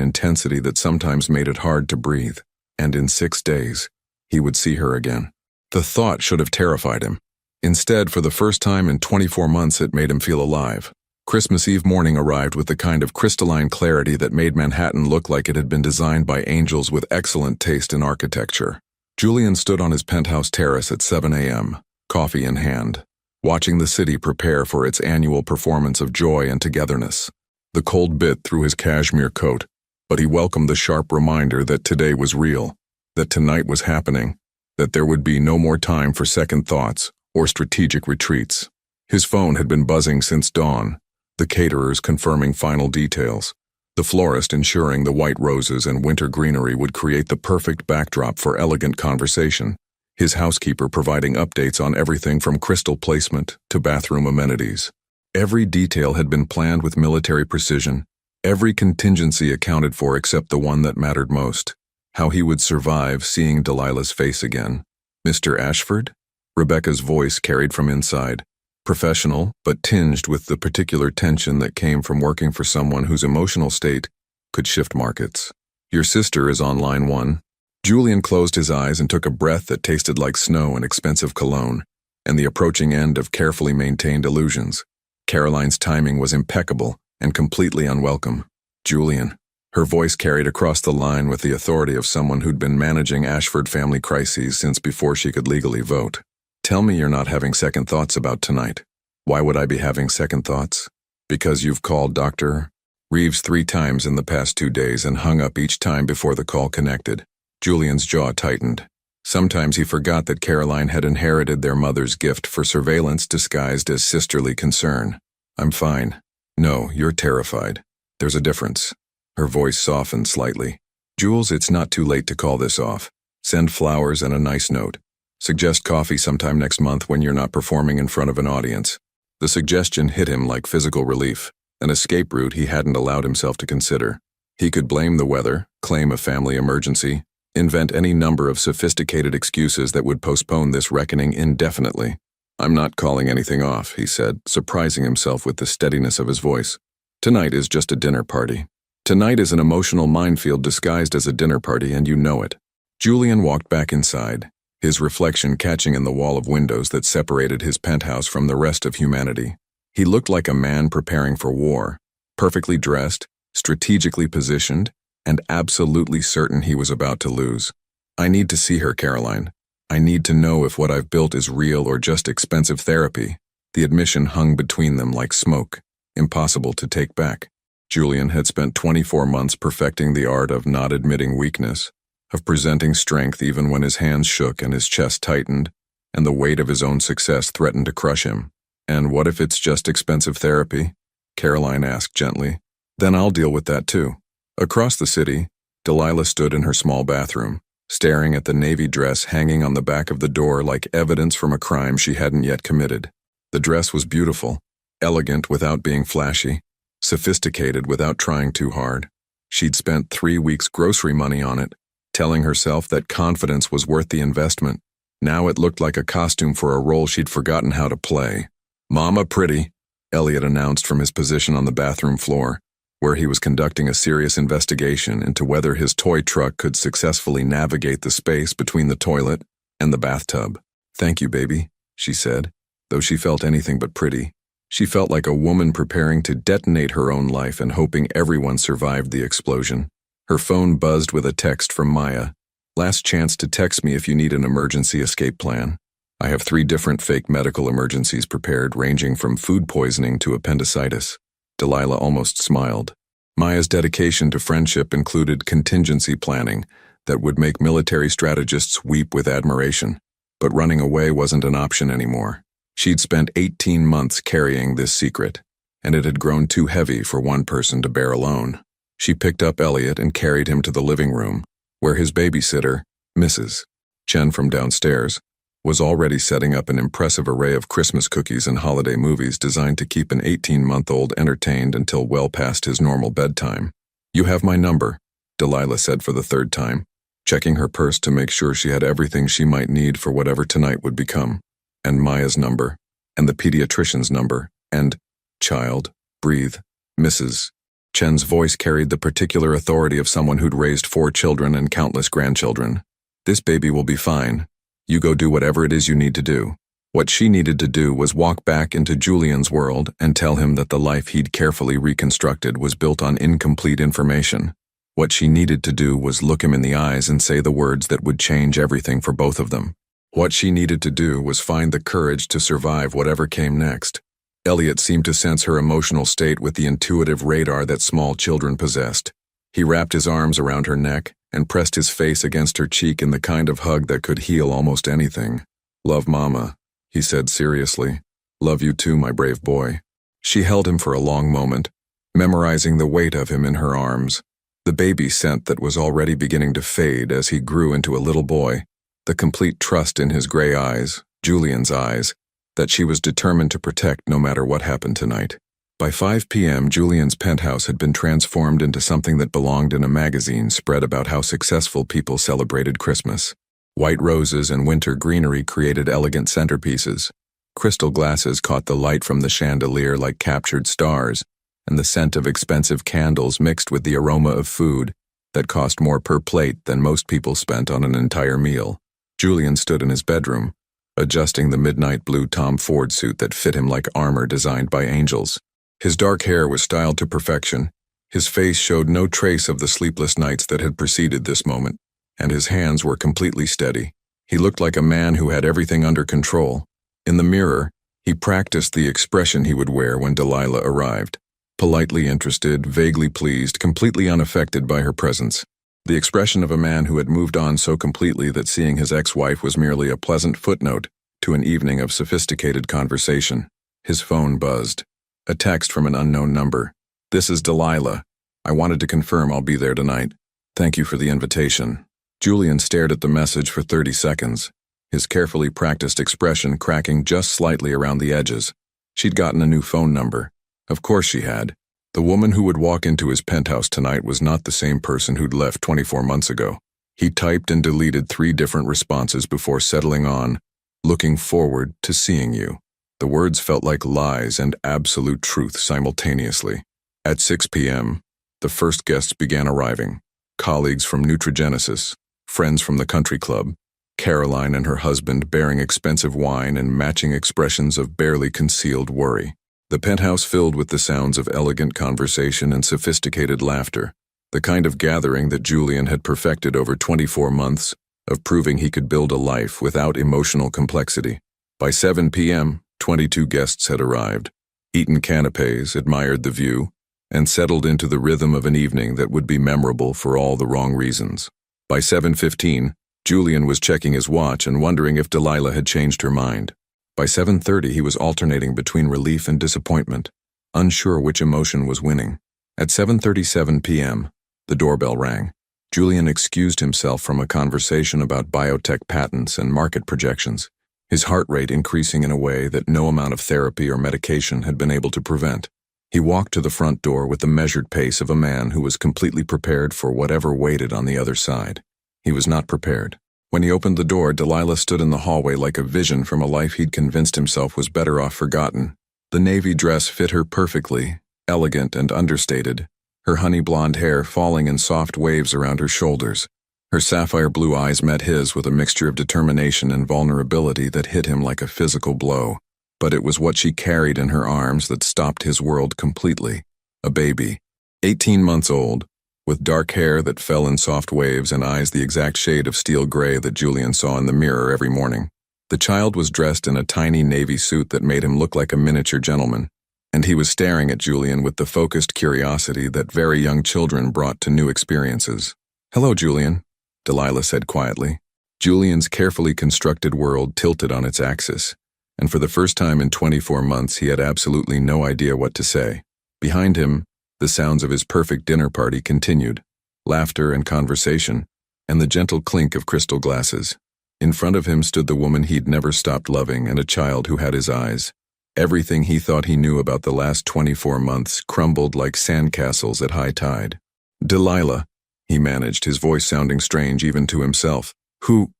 intensity that sometimes made it hard to breathe. And in 6 days, he would see her again. The thought should have terrified him. Instead, for the first time in 24 months, it made him feel alive. Christmas Eve morning arrived with the kind of crystalline clarity that made Manhattan look like it had been designed by angels with excellent taste in architecture. Julian stood on his penthouse terrace at 7 a.m., coffee in hand, watching the city prepare for its annual performance of joy and togetherness. The cold bit through his cashmere coat, but he welcomed the sharp reminder that today was real, that tonight was happening, that there would be no more time for second thoughts or strategic retreats. His phone had been buzzing since dawn, the caterers confirming final details, the florist ensuring the white roses and winter greenery would create the perfect backdrop for elegant conversation, his housekeeper providing updates on everything from crystal placement to bathroom amenities. Every detail had been planned with military precision, every contingency accounted for except the one that mattered most, how he would survive seeing Delilah's face again. Mr. Ashford? Rebecca's voice carried from inside, professional but tinged with the particular tension that came from working for someone whose emotional state could shift markets. Your sister is on line 1. Julian closed his eyes and took a breath that tasted like snow and expensive cologne, and the approaching end of carefully maintained illusions. Caroline's timing was impeccable and completely unwelcome. Julian. Her voice carried across the line with the authority of someone who'd been managing Ashford family crises since before she could legally vote. Tell me you're not having second thoughts about tonight. Why would I be having second thoughts? Because you've called Dr. Reeves 3 times in the past 2 days and hung up each time before the call connected. Julian's jaw tightened. Sometimes he forgot that Caroline had inherited their mother's gift for surveillance disguised as sisterly concern. I'm fine. No, you're terrified. There's a difference. Her voice softened slightly. Jules, it's not too late to call this off. Send flowers and a nice note. Suggest coffee sometime next month when you're not performing in front of an audience. The suggestion hit him like physical relief, an escape route he hadn't allowed himself to consider. He could blame the weather, claim a family emergency, invent any number of sophisticated excuses that would postpone this reckoning indefinitely. "I'm not calling anything off," he said, surprising himself with the steadiness of his voice. "Tonight is just a dinner party. Tonight is an emotional minefield disguised as a dinner party, and you know it." Julian walked back inside, his reflection catching in the wall of windows that separated his penthouse from the rest of humanity. He looked like a man preparing for war, perfectly dressed, strategically positioned, and absolutely certain he was about to lose. "I need to see her, Caroline. I need to know if what I've built is real or just expensive therapy." The admission hung between them like smoke, impossible to take back. Julian had spent 24 months perfecting the art of not admitting weakness, of presenting strength even when his hands shook and his chest tightened, and the weight of his own success threatened to crush him. "And what if it's just expensive therapy?" Caroline asked gently. "Then I'll deal with that too." Across the city, Delilah stood in her small bathroom, staring at the navy dress hanging on the back of the door like evidence from a crime she hadn't yet committed. The dress was beautiful, elegant without being flashy, sophisticated without trying too hard. She'd spent 3 weeks' grocery money on it, telling herself that confidence was worth the investment. Now it looked like a costume for a role she'd forgotten how to play. "Mama pretty," Elliot announced from his position on the bathroom floor, where he was conducting a serious investigation into whether his toy truck could successfully navigate the space between the toilet and the bathtub. "Thank you, baby," she said, though she felt anything but pretty. She felt like a woman preparing to detonate her own life and hoping everyone survived the explosion. Her phone buzzed with a text from Maya. "Last chance to text me if you need an emergency escape plan. I have 3 different fake medical emergencies prepared, ranging from food poisoning to appendicitis." Delilah almost smiled. Maya's dedication to friendship included contingency planning that would make military strategists weep with admiration. But running away wasn't an option anymore. She'd spent 18 months carrying this secret, and it had grown too heavy for one person to bear alone. She picked up Elliot and carried him to the living room, where his babysitter, Mrs. Chen from downstairs, was already setting up an impressive array of Christmas cookies and holiday movies designed to keep an 18-month-old entertained until well past his normal bedtime. "You have my number," Delilah said for the 3rd time, checking her purse to make sure she had everything she might need for whatever tonight would become. "And Maya's number, and the pediatrician's number, and, child, breathe, Mrs. Chen's voice carried the particular authority of someone who'd raised 4 children and countless grandchildren. "This baby will be fine. You go do whatever it is you need to do." What she needed to do was walk back into Julian's world and tell him that the life he'd carefully reconstructed was built on incomplete information. What she needed to do was look him in the eyes and say the words that would change everything for both of them. What she needed to do was find the courage to survive whatever came next. Elliot seemed to sense her emotional state with the intuitive radar that small children possessed. He wrapped his arms around her neck and pressed his face against her cheek in the kind of hug that could heal almost anything. "Love, Mama," he said seriously. "Love you too, my brave boy." She held him for a long moment, memorizing the weight of him in her arms, the baby scent that was already beginning to fade as he grew into a little boy, the complete trust in his gray eyes, Julian's eyes, that she was determined to protect no matter what happened tonight. By 5 p.m., Julian's penthouse had been transformed into something that belonged in a magazine spread about how successful people celebrated Christmas. White roses and winter greenery created elegant centerpieces. Crystal glasses caught the light from the chandelier like captured stars, and the scent of expensive candles mixed with the aroma of food that cost more per plate than most people spent on an entire meal. Julian stood in his bedroom, adjusting the midnight blue Tom Ford suit that fit him like armor designed by angels. His dark hair was styled to perfection, his face showed no trace of the sleepless nights that had preceded this moment, and his hands were completely steady. He looked like a man who had everything under control. In the mirror, he practiced the expression he would wear when Delilah arrived. Politely interested, vaguely pleased, completely unaffected by her presence. The expression of a man who had moved on so completely that seeing his ex-wife was merely a pleasant footnote to an evening of sophisticated conversation. His phone buzzed. A text from an unknown number. "This is Delilah. I wanted to confirm I'll be there tonight. Thank you for the invitation." Julian stared at the message for 30 seconds, his carefully practiced expression cracking just slightly around the edges. She'd gotten a new phone number. Of course she had. The woman who would walk into his penthouse tonight was not the same person who'd left 24 months ago. He typed and deleted 3 different responses before settling on, "Looking forward to seeing you." The words felt like lies and absolute truth simultaneously. At 6 p.m., the first guests began arriving. Colleagues from Nutrigenesis, friends from the country club, Caroline and her husband bearing expensive wine and matching expressions of barely concealed worry. The penthouse filled with the sounds of elegant conversation and sophisticated laughter, the kind of gathering that Julian had perfected over 24 months of proving he could build a life without emotional complexity. By 7 p.m., 22 guests had arrived, eaten canapes, admired the view, and settled into the rhythm of an evening that would be memorable for all the wrong reasons. By 7:15, Julian was checking his watch and wondering if Delilah had changed her mind. By 7:30, he was alternating between relief and disappointment, unsure which emotion was winning. At 7:37 p.m., the doorbell rang. Julian excused himself from a conversation about biotech patents and market projections, his heart rate increasing in a way that no amount of therapy or medication had been able to prevent. He walked to the front door with the measured pace of a man who was completely prepared for whatever waited on the other side. He was not prepared. When he opened the door, Delilah stood in the hallway like a vision from a life he'd convinced himself was better off forgotten. The navy dress fit her perfectly, elegant and understated, her honey blonde hair falling in soft waves around her shoulders. Her sapphire blue eyes met his with a mixture of determination and vulnerability that hit him like a physical blow. But it was what she carried in her arms that stopped his world completely. A baby, 18 months old, with dark hair that fell in soft waves and eyes the exact shade of steel gray that Julian saw in the mirror every morning. The child was dressed in a tiny navy suit that made him look like a miniature gentleman, and he was staring at Julian with the focused curiosity that very young children brought to new experiences. "Hello, Julian," Delilah said quietly. Julian's carefully constructed world tilted on its axis, and for the first time in 24 months he had absolutely no idea what to say. Behind him, the sounds of his perfect dinner party continued, laughter and conversation, and the gentle clink of crystal glasses. In front of him stood the woman he'd never stopped loving and a child who had his eyes. Everything he thought he knew about the last 24 months crumbled like sandcastles at high tide. "Delilah," he managed, his voice sounding strange even to himself. Who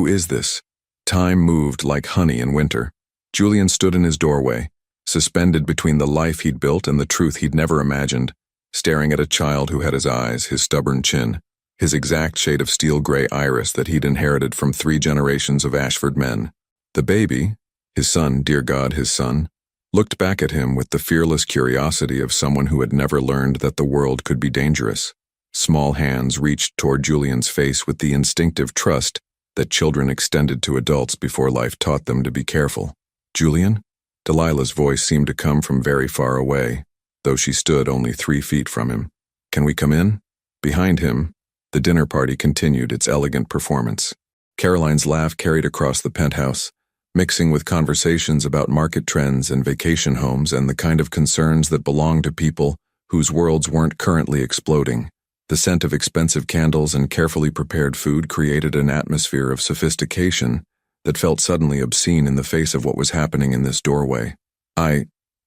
is this?" Time moved like honey in winter. Julian stood in his doorway, suspended between the life he'd built and the truth he'd never imagined, staring at a child who had his eyes, his stubborn chin, his exact shade of steel gray iris that he'd inherited from 3 generations of Ashford men. The baby, his son, dear God, his son, looked back at him with the fearless curiosity of someone who had never learned that the world could be dangerous. Small hands reached toward Julian's face with the instinctive trust that children extended to adults before life taught them to be careful. "Julian?" Delilah's voice seemed to come from very far away, though she stood only 3 feet from him. "Can we come in?" Behind him, the dinner party continued its elegant performance. Caroline's laugh carried across the penthouse, mixing with conversations about market trends and vacation homes and the kind of concerns that belong to people whose worlds weren't currently exploding. The scent of expensive candles and carefully prepared food created an atmosphere of sophistication that felt suddenly obscene in the face of what was happening in this doorway.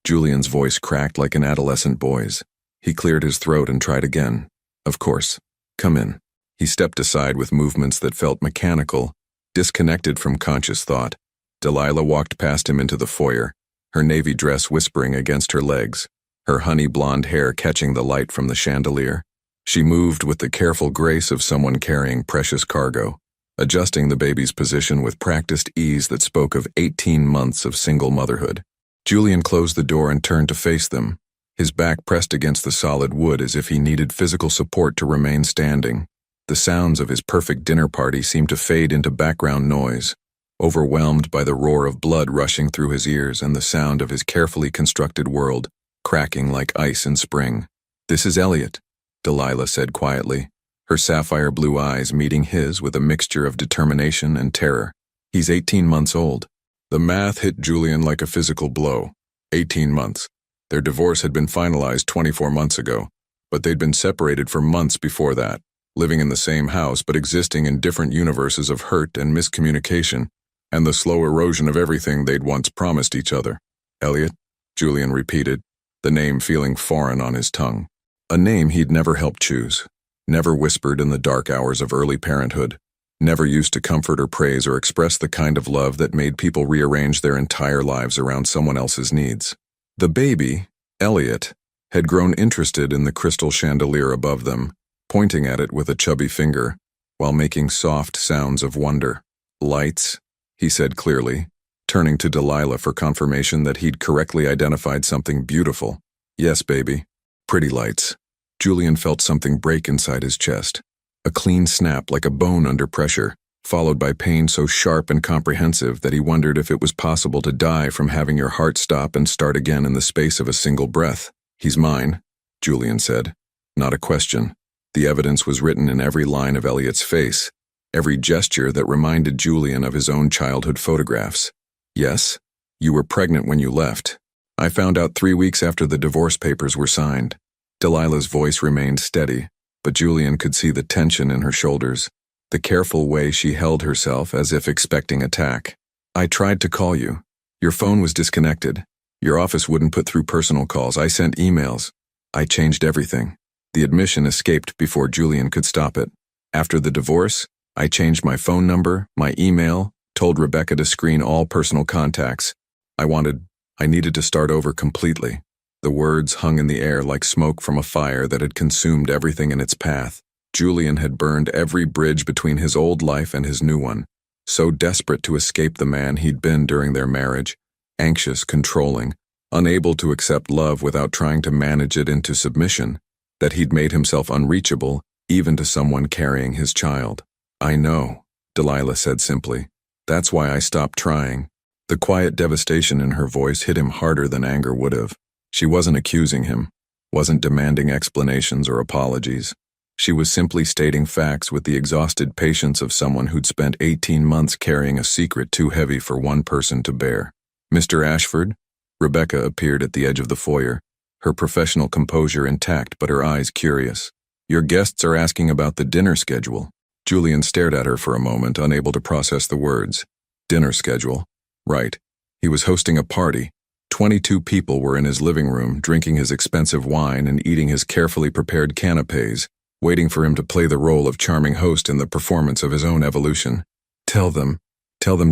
Julian's voice cracked like an adolescent boy's. He cleared his throat and tried again. "Of course. Come in." He stepped aside with movements that felt mechanical, disconnected from conscious thought. Delilah walked past him into the foyer, her navy dress whispering against her legs, her honey blonde hair catching the light from the chandelier. She moved with the careful grace of someone carrying precious cargo, adjusting the baby's position with practiced ease that spoke of 18 months of single motherhood. Julian closed the door and turned to face them, his back pressed against the solid wood as if he needed physical support to remain standing. The sounds of his perfect dinner party seemed to fade into background noise, overwhelmed by the roar of blood rushing through his ears and the sound of his carefully constructed world, cracking like ice in spring. "This is Elliot," Delilah said quietly, her sapphire blue eyes meeting his with a mixture of determination and terror. "He's 18 months old." The math hit Julian like a physical blow. 18 months. Their divorce had been finalized 24 months ago, but they'd been separated for months before that, living in the same house but existing in different universes of hurt and miscommunication, and the slow erosion of everything they'd once promised each other. "Elliot," Julian repeated, the name feeling foreign on his tongue. A name he'd never helped choose. never whispered in the dark hours of early parenthood, never used to comfort or praise or express the kind of love that made people rearrange their entire lives around someone else's needs. The baby, Elliot, had grown interested in the crystal chandelier above them, pointing at it with a chubby finger, while making soft sounds of wonder. "Lights," he said clearly, turning to Delilah for confirmation that he'd correctly identified something beautiful. "Yes, baby. Pretty lights." Julian felt something break inside his chest. A clean snap like a bone under pressure, followed by pain so sharp and comprehensive that he wondered if it was possible to die from having your heart stop and start again in the space of a single breath. "He's mine," Julian said. Not a question. The evidence was written in every line of Elliot's face, every gesture that reminded Julian of his own childhood photographs. "Yes, you were pregnant when you left. I found out 3 weeks after the divorce papers were signed." Delilah's voice remained steady, but Julian could see the tension in her shoulders, the careful way she held herself as if expecting attack. "I tried to call you. Your phone was disconnected. Your office wouldn't put through personal calls. I sent emails. I changed everything." The admission escaped before Julian could stop it. "After the divorce, I changed my phone number, my email, told Rebecca to screen all personal contacts. I needed to start over completely." The words hung in the air like smoke from a fire that had consumed everything in its path. Julian had burned every bridge between his old life and his new one, so desperate to escape the man he'd been during their marriage, anxious, controlling, unable to accept love without trying to manage it into submission, that he'd made himself unreachable even to someone carrying his child. "I know," Delilah said simply. "That's why I stopped trying." The quiet devastation in her voice hit him harder than anger would have. She wasn't accusing him, wasn't demanding explanations or apologies. She was simply stating facts with the exhausted patience of someone who'd spent 18 months carrying a secret too heavy for one person to bear. "Mr. Ashford?" Rebecca appeared at the edge of the foyer, her professional composure intact but her eyes curious. "Your guests are asking about the dinner schedule." Julian stared at her for a moment, unable to process the words. Dinner schedule? Right. He was hosting a party. 22 people were in his living room, drinking his expensive wine and eating his carefully prepared canapes, waiting for him to play the role of charming host in the performance of his own evolution. Tell them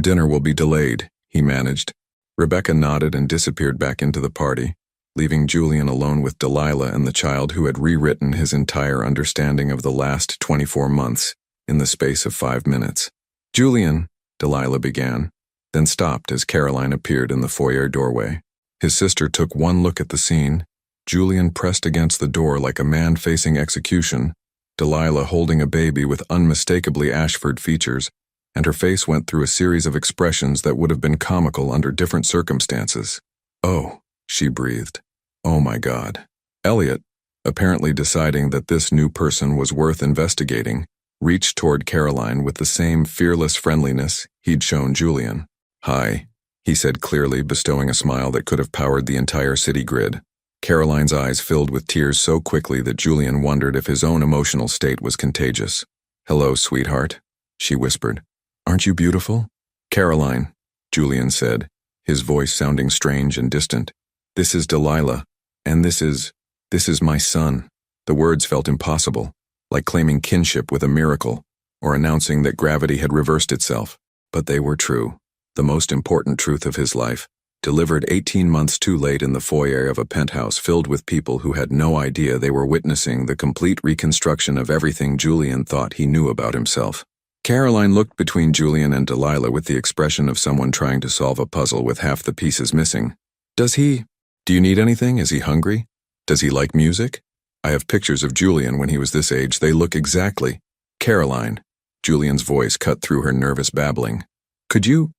dinner will be delayed," he managed. Rebecca nodded and disappeared back into the party, leaving Julian alone with Delilah and the child who had rewritten his entire understanding of the last 24 months in the space of 5 minutes. "Julian," Delilah began, then stopped as Caroline appeared in the foyer doorway. His sister took one look at the scene. Julian pressed against the door like a man facing execution, Delilah holding a baby with unmistakably Ashford features, and her face went through a series of expressions that would have been comical under different circumstances. "Oh," she breathed. "Oh my God." Elliot, apparently deciding that this new person was worth investigating, reached toward Caroline with the same fearless friendliness he'd shown Julian. "Hi," he said clearly, bestowing a smile that could have powered the entire city grid. Caroline's eyes filled with tears so quickly that Julian wondered if his own emotional state was contagious. "Hello, sweetheart," she whispered. "Aren't you beautiful?" "Caroline," Julian said, his voice sounding strange and distant. "This is Delilah, and this is my son." The words felt impossible, like claiming kinship with a miracle, or announcing that gravity had reversed itself. But they were true. The most important truth of his life, delivered 18 months too late in the foyer of a penthouse filled with people who had no idea they were witnessing the complete reconstruction of everything Julian thought he knew about himself. Caroline looked between Julian and Delilah with the expression of someone trying to solve a puzzle with half the pieces missing. Do you need anything? Is he hungry? Does he like music? I have pictures of Julian when he was this age. They look exactly. Caroline, Julian's voice cut through her nervous babbling. Could you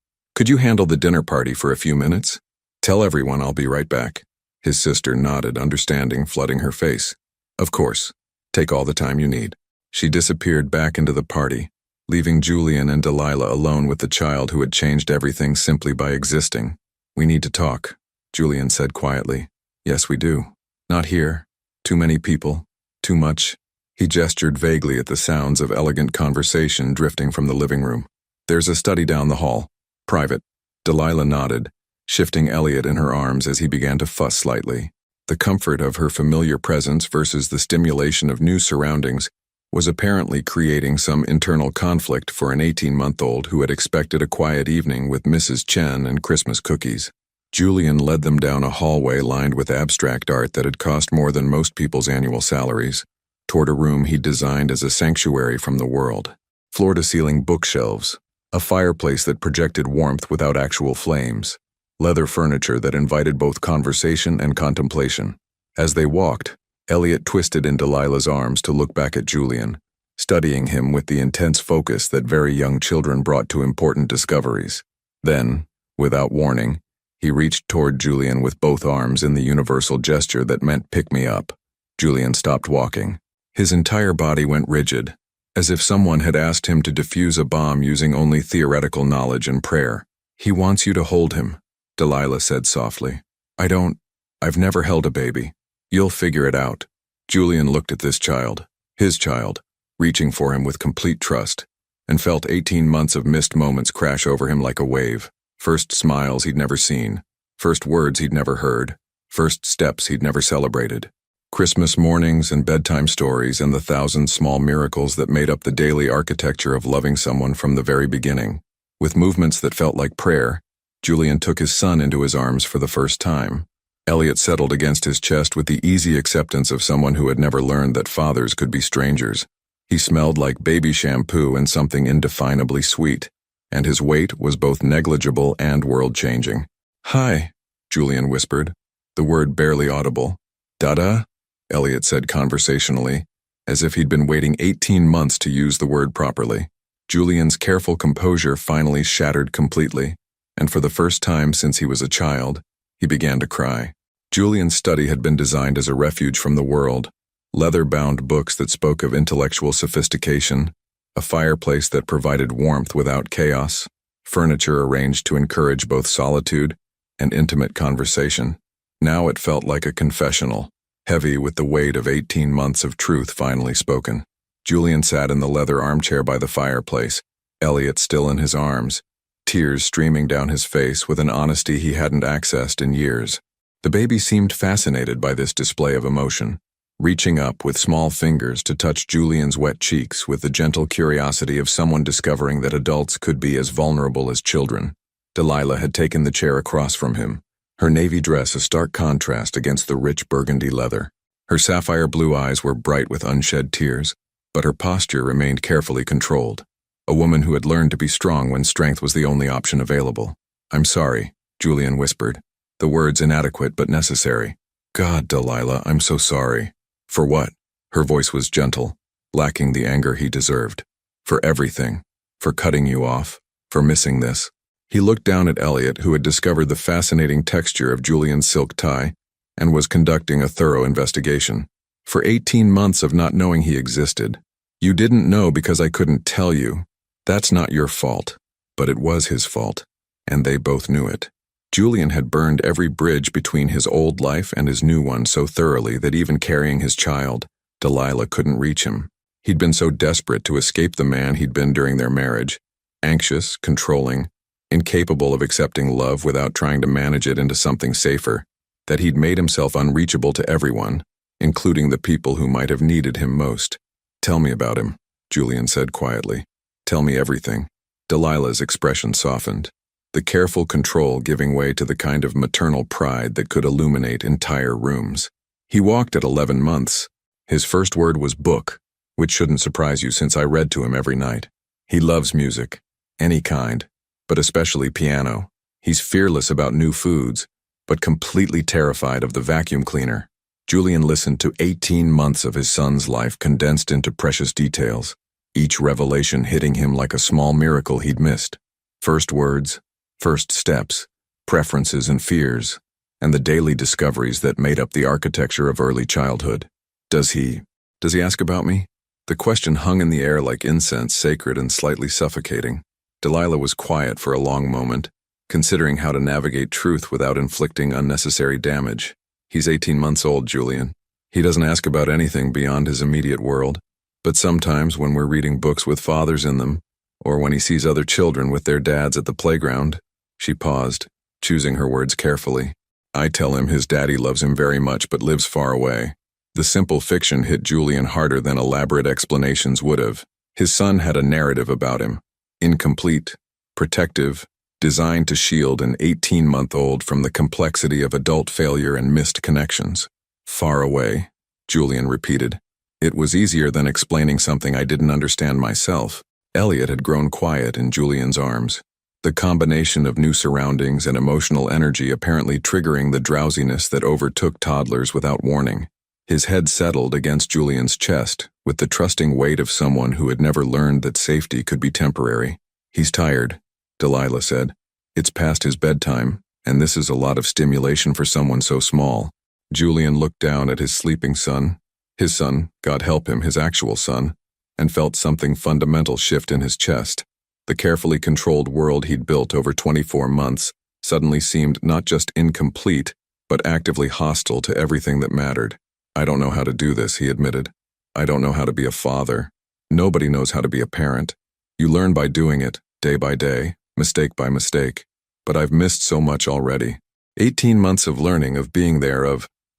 handle the dinner party for a few minutes? Tell everyone I'll be right back." His sister nodded, understanding flooding her face. "Of course. Take all the time you need." She disappeared back into the party, leaving Julian and Delilah alone with the child who had changed everything simply by existing. "We need to talk," Julian said quietly. "Yes, we do. Not here. Too many people. Too much." He gestured vaguely at the sounds of elegant conversation drifting from the living room. "There's a study down the hall. Private." Delilah nodded, shifting Elliot in her arms as he began to fuss slightly. The comfort of her familiar presence versus the stimulation of new surroundings was apparently creating some internal conflict for an 18-month-old who had expected a quiet evening with Mrs. Chen and Christmas cookies. Julian led them down a hallway lined with abstract art that had cost more than most people's annual salaries, toward a room he'd designed as a sanctuary from the world. Floor-to-ceiling bookshelves, a fireplace that projected warmth without actual flames, leather furniture that invited both conversation and contemplation. As they walked, Elliot twisted in Delilah's arms to look back at Julian, studying him with the intense focus that very young children brought to important discoveries. Then, without warning, he reached toward Julian with both arms in the universal gesture that meant pick me up. Julian stopped walking. His entire body went rigid, as if someone had asked him to defuse a bomb using only theoretical knowledge and prayer. He wants you to hold him, Delilah said softly. I've never held a baby. You'll figure it out. Julian looked at this child, his child, reaching for him with complete trust, and felt 18 months of missed moments crash over him like a wave. First smiles he'd never seen, first words he'd never heard, first steps he'd never celebrated. Christmas mornings and bedtime stories and the 1,000 small miracles that made up the daily architecture of loving someone from the very beginning. With movements that felt like prayer, Julian took his son into his arms for the first time. Elliot settled against his chest with the easy acceptance of someone who had never learned that fathers could be strangers. He smelled like baby shampoo and something indefinably sweet, and his weight was both negligible and world-changing. "Hi," Julian whispered, the word barely audible. "Dada?" Elliot said conversationally, as if he'd been waiting 18 months to use the word properly. Julian's careful composure finally shattered completely, and for the first time since he was a child, he began to cry. Julian's study had been designed as a refuge from the world, leather-bound books that spoke of intellectual sophistication, a fireplace that provided warmth without chaos, furniture arranged to encourage both solitude and intimate conversation. Now it felt like a confessional, heavy with the weight of 18 months of truth finally spoken. Julian sat in the leather armchair by the fireplace, Elliot still in his arms, tears streaming down his face with an honesty he hadn't accessed in years. The baby seemed fascinated by this display of emotion, reaching up with small fingers to touch Julian's wet cheeks with the gentle curiosity of someone discovering that adults could be as vulnerable as children. Delilah had taken the chair across from him, her navy dress a stark contrast against the rich burgundy leather. Her sapphire blue eyes were bright with unshed tears, but her posture remained carefully controlled. A woman who had learned to be strong when strength was the only option available. "I'm sorry," Julian whispered, the words inadequate but necessary. "God, Delilah, I'm so sorry." "For what?" Her voice was gentle, lacking the anger he deserved. "For everything. For cutting you off. For missing this." He looked down at Elliot, who had discovered the fascinating texture of Julian's silk tie and was conducting a thorough investigation. "For 18 months of not knowing he existed. You didn't know because I couldn't tell you. That's not your fault." But it was his fault, and they both knew it. Julian had burned every bridge between his old life and his new one so thoroughly that even carrying his child, Delilah couldn't reach him. He'd been so desperate to escape the man he'd been during their marriage, anxious, controlling, incapable of accepting love without trying to manage it into something safer, that he'd made himself unreachable to everyone, including the people who might have needed him most. "Tell me about him," Julian said quietly. "Tell me everything." Delilah's expression softened, the careful control giving way to the kind of maternal pride that could illuminate entire rooms. "He walked at 11 months. His first word was book, which shouldn't surprise you since I read to him every night. He loves music, any kind, but especially piano. He's fearless about new foods, but completely terrified of the vacuum cleaner." Julian listened to 18 months of his son's life condensed into precious details, each revelation hitting him like a small miracle he'd missed. First words, first steps, preferences and fears, and the daily discoveries that made up the architecture of early childhood. Does he ask about me?" The question hung in the air like incense, sacred and slightly suffocating. Delilah was quiet for a long moment, considering how to navigate truth without inflicting unnecessary damage. "He's 18 months old, Julian. He doesn't ask about anything beyond his immediate world, but sometimes when we're reading books with fathers in them, or when he sees other children with their dads at the playground," she paused, choosing her words carefully, "I tell him his daddy loves him very much but lives far away. The simple fiction hit Julian harder than elaborate explanations would have. His son had a narrative about him. Incomplete, protective, designed to shield an 18-month-old from the complexity of adult failure and missed connections. Far away, Julian repeated. It was easier than explaining something I didn't understand myself. Elliot had grown quiet in Julian's arms, the combination of new surroundings and emotional energy apparently triggering the drowsiness that overtook toddlers without warning. His head settled against Julian's chest with the trusting weight of someone who had never learned that safety could be temporary. "He's tired," Delilah said. "It's past his bedtime, and this is a lot of stimulation for someone so small." Julian looked down at his sleeping son, his son, God help him, his actual son, and felt something fundamental shift in his chest. The carefully controlled world he'd built over 24 months suddenly seemed not just incomplete, but actively hostile to everything that mattered. "I don't know how to do this," he admitted. "I don't know how to be a father. Nobody knows how to be a parent. You learn by doing it, day by day, mistake by mistake. But I've missed so much already. 18 months of learning, of being there,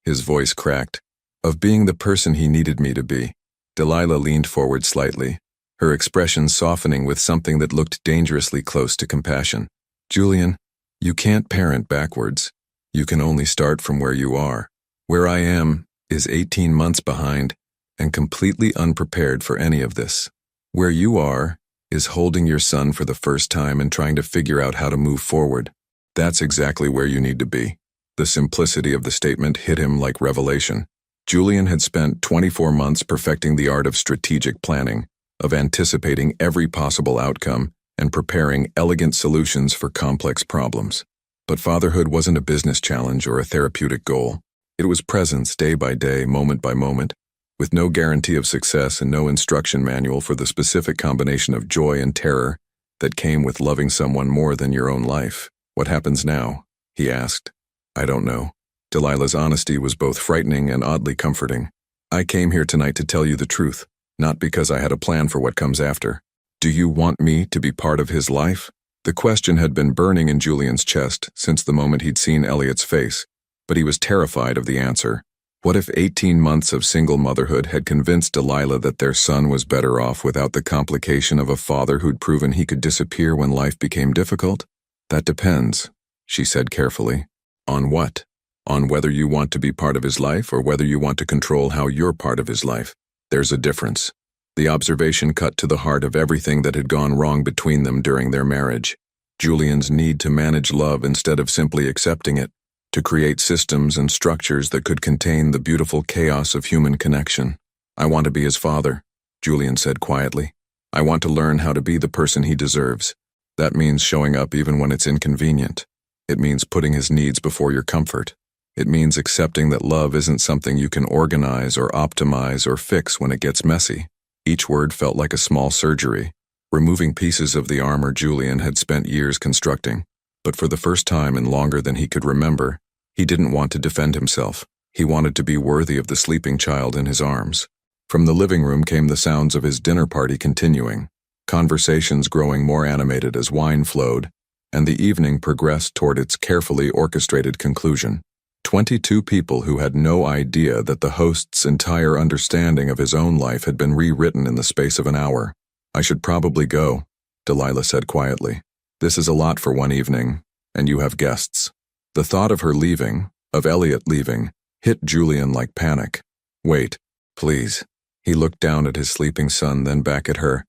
his voice cracked, of being the person he needed me to be." Delilah leaned forward slightly, her expression softening with something that looked dangerously close to compassion. "Julian, you can't parent backwards. You can only start from where you are. Where I am is 18 months behind and completely unprepared for any of this. Where you are is holding your son for the first time and trying to figure out how to move forward. That's exactly where you need to be." The simplicity of the statement hit him like revelation. Julian had spent 24 months perfecting the art of strategic planning, of anticipating every possible outcome and preparing elegant solutions for complex problems. But fatherhood wasn't a business challenge or a therapeutic goal. It was presence day by day, moment by moment, with no guarantee of success and no instruction manual for the specific combination of joy and terror that came with loving someone more than your own life. "What happens now?" he asked. "I don't know." Delilah's honesty was both frightening and oddly comforting. "I came here tonight to tell you the truth, not because I had a plan for what comes after. Do you want me to be part of his life?" The question had been burning in Julian's chest since the moment he'd seen Elliot's face, but he was terrified of the answer. What if 18 months of single motherhood had convinced Delilah that their son was better off without the complication of a father who'd proven he could disappear when life became difficult? "That depends," she said carefully. "On what? On whether you want to be part of his life or whether you want to control how you're part of his life. There's a difference." The observation cut to the heart of everything that had gone wrong between them during their marriage. Julian's need to manage love instead of simply accepting it, to create systems and structures that could contain the beautiful chaos of human connection. "I want to be his father," Julian said quietly. "I want to learn how to be the person he deserves. That means showing up even when it's inconvenient. It means putting his needs before your comfort. It means accepting that love isn't something you can organize or optimize or fix when it gets messy." Each word felt like a small surgery, removing pieces of the armor Julian had spent years constructing. But for the first time in longer than he could remember, he didn't want to defend himself. He wanted to be worthy of the sleeping child in his arms. From the living room came the sounds of his dinner party continuing, conversations growing more animated as wine flowed, and the evening progressed toward its carefully orchestrated conclusion. 22 people who had no idea that the host's entire understanding of his own life had been rewritten in the space of an hour. "I should probably go," Delilah said quietly. "This is a lot for one evening, and you have guests." The thought of her leaving, of Elliot leaving, hit Julian like panic. "Wait, please." He looked down at his sleeping son, then back at her.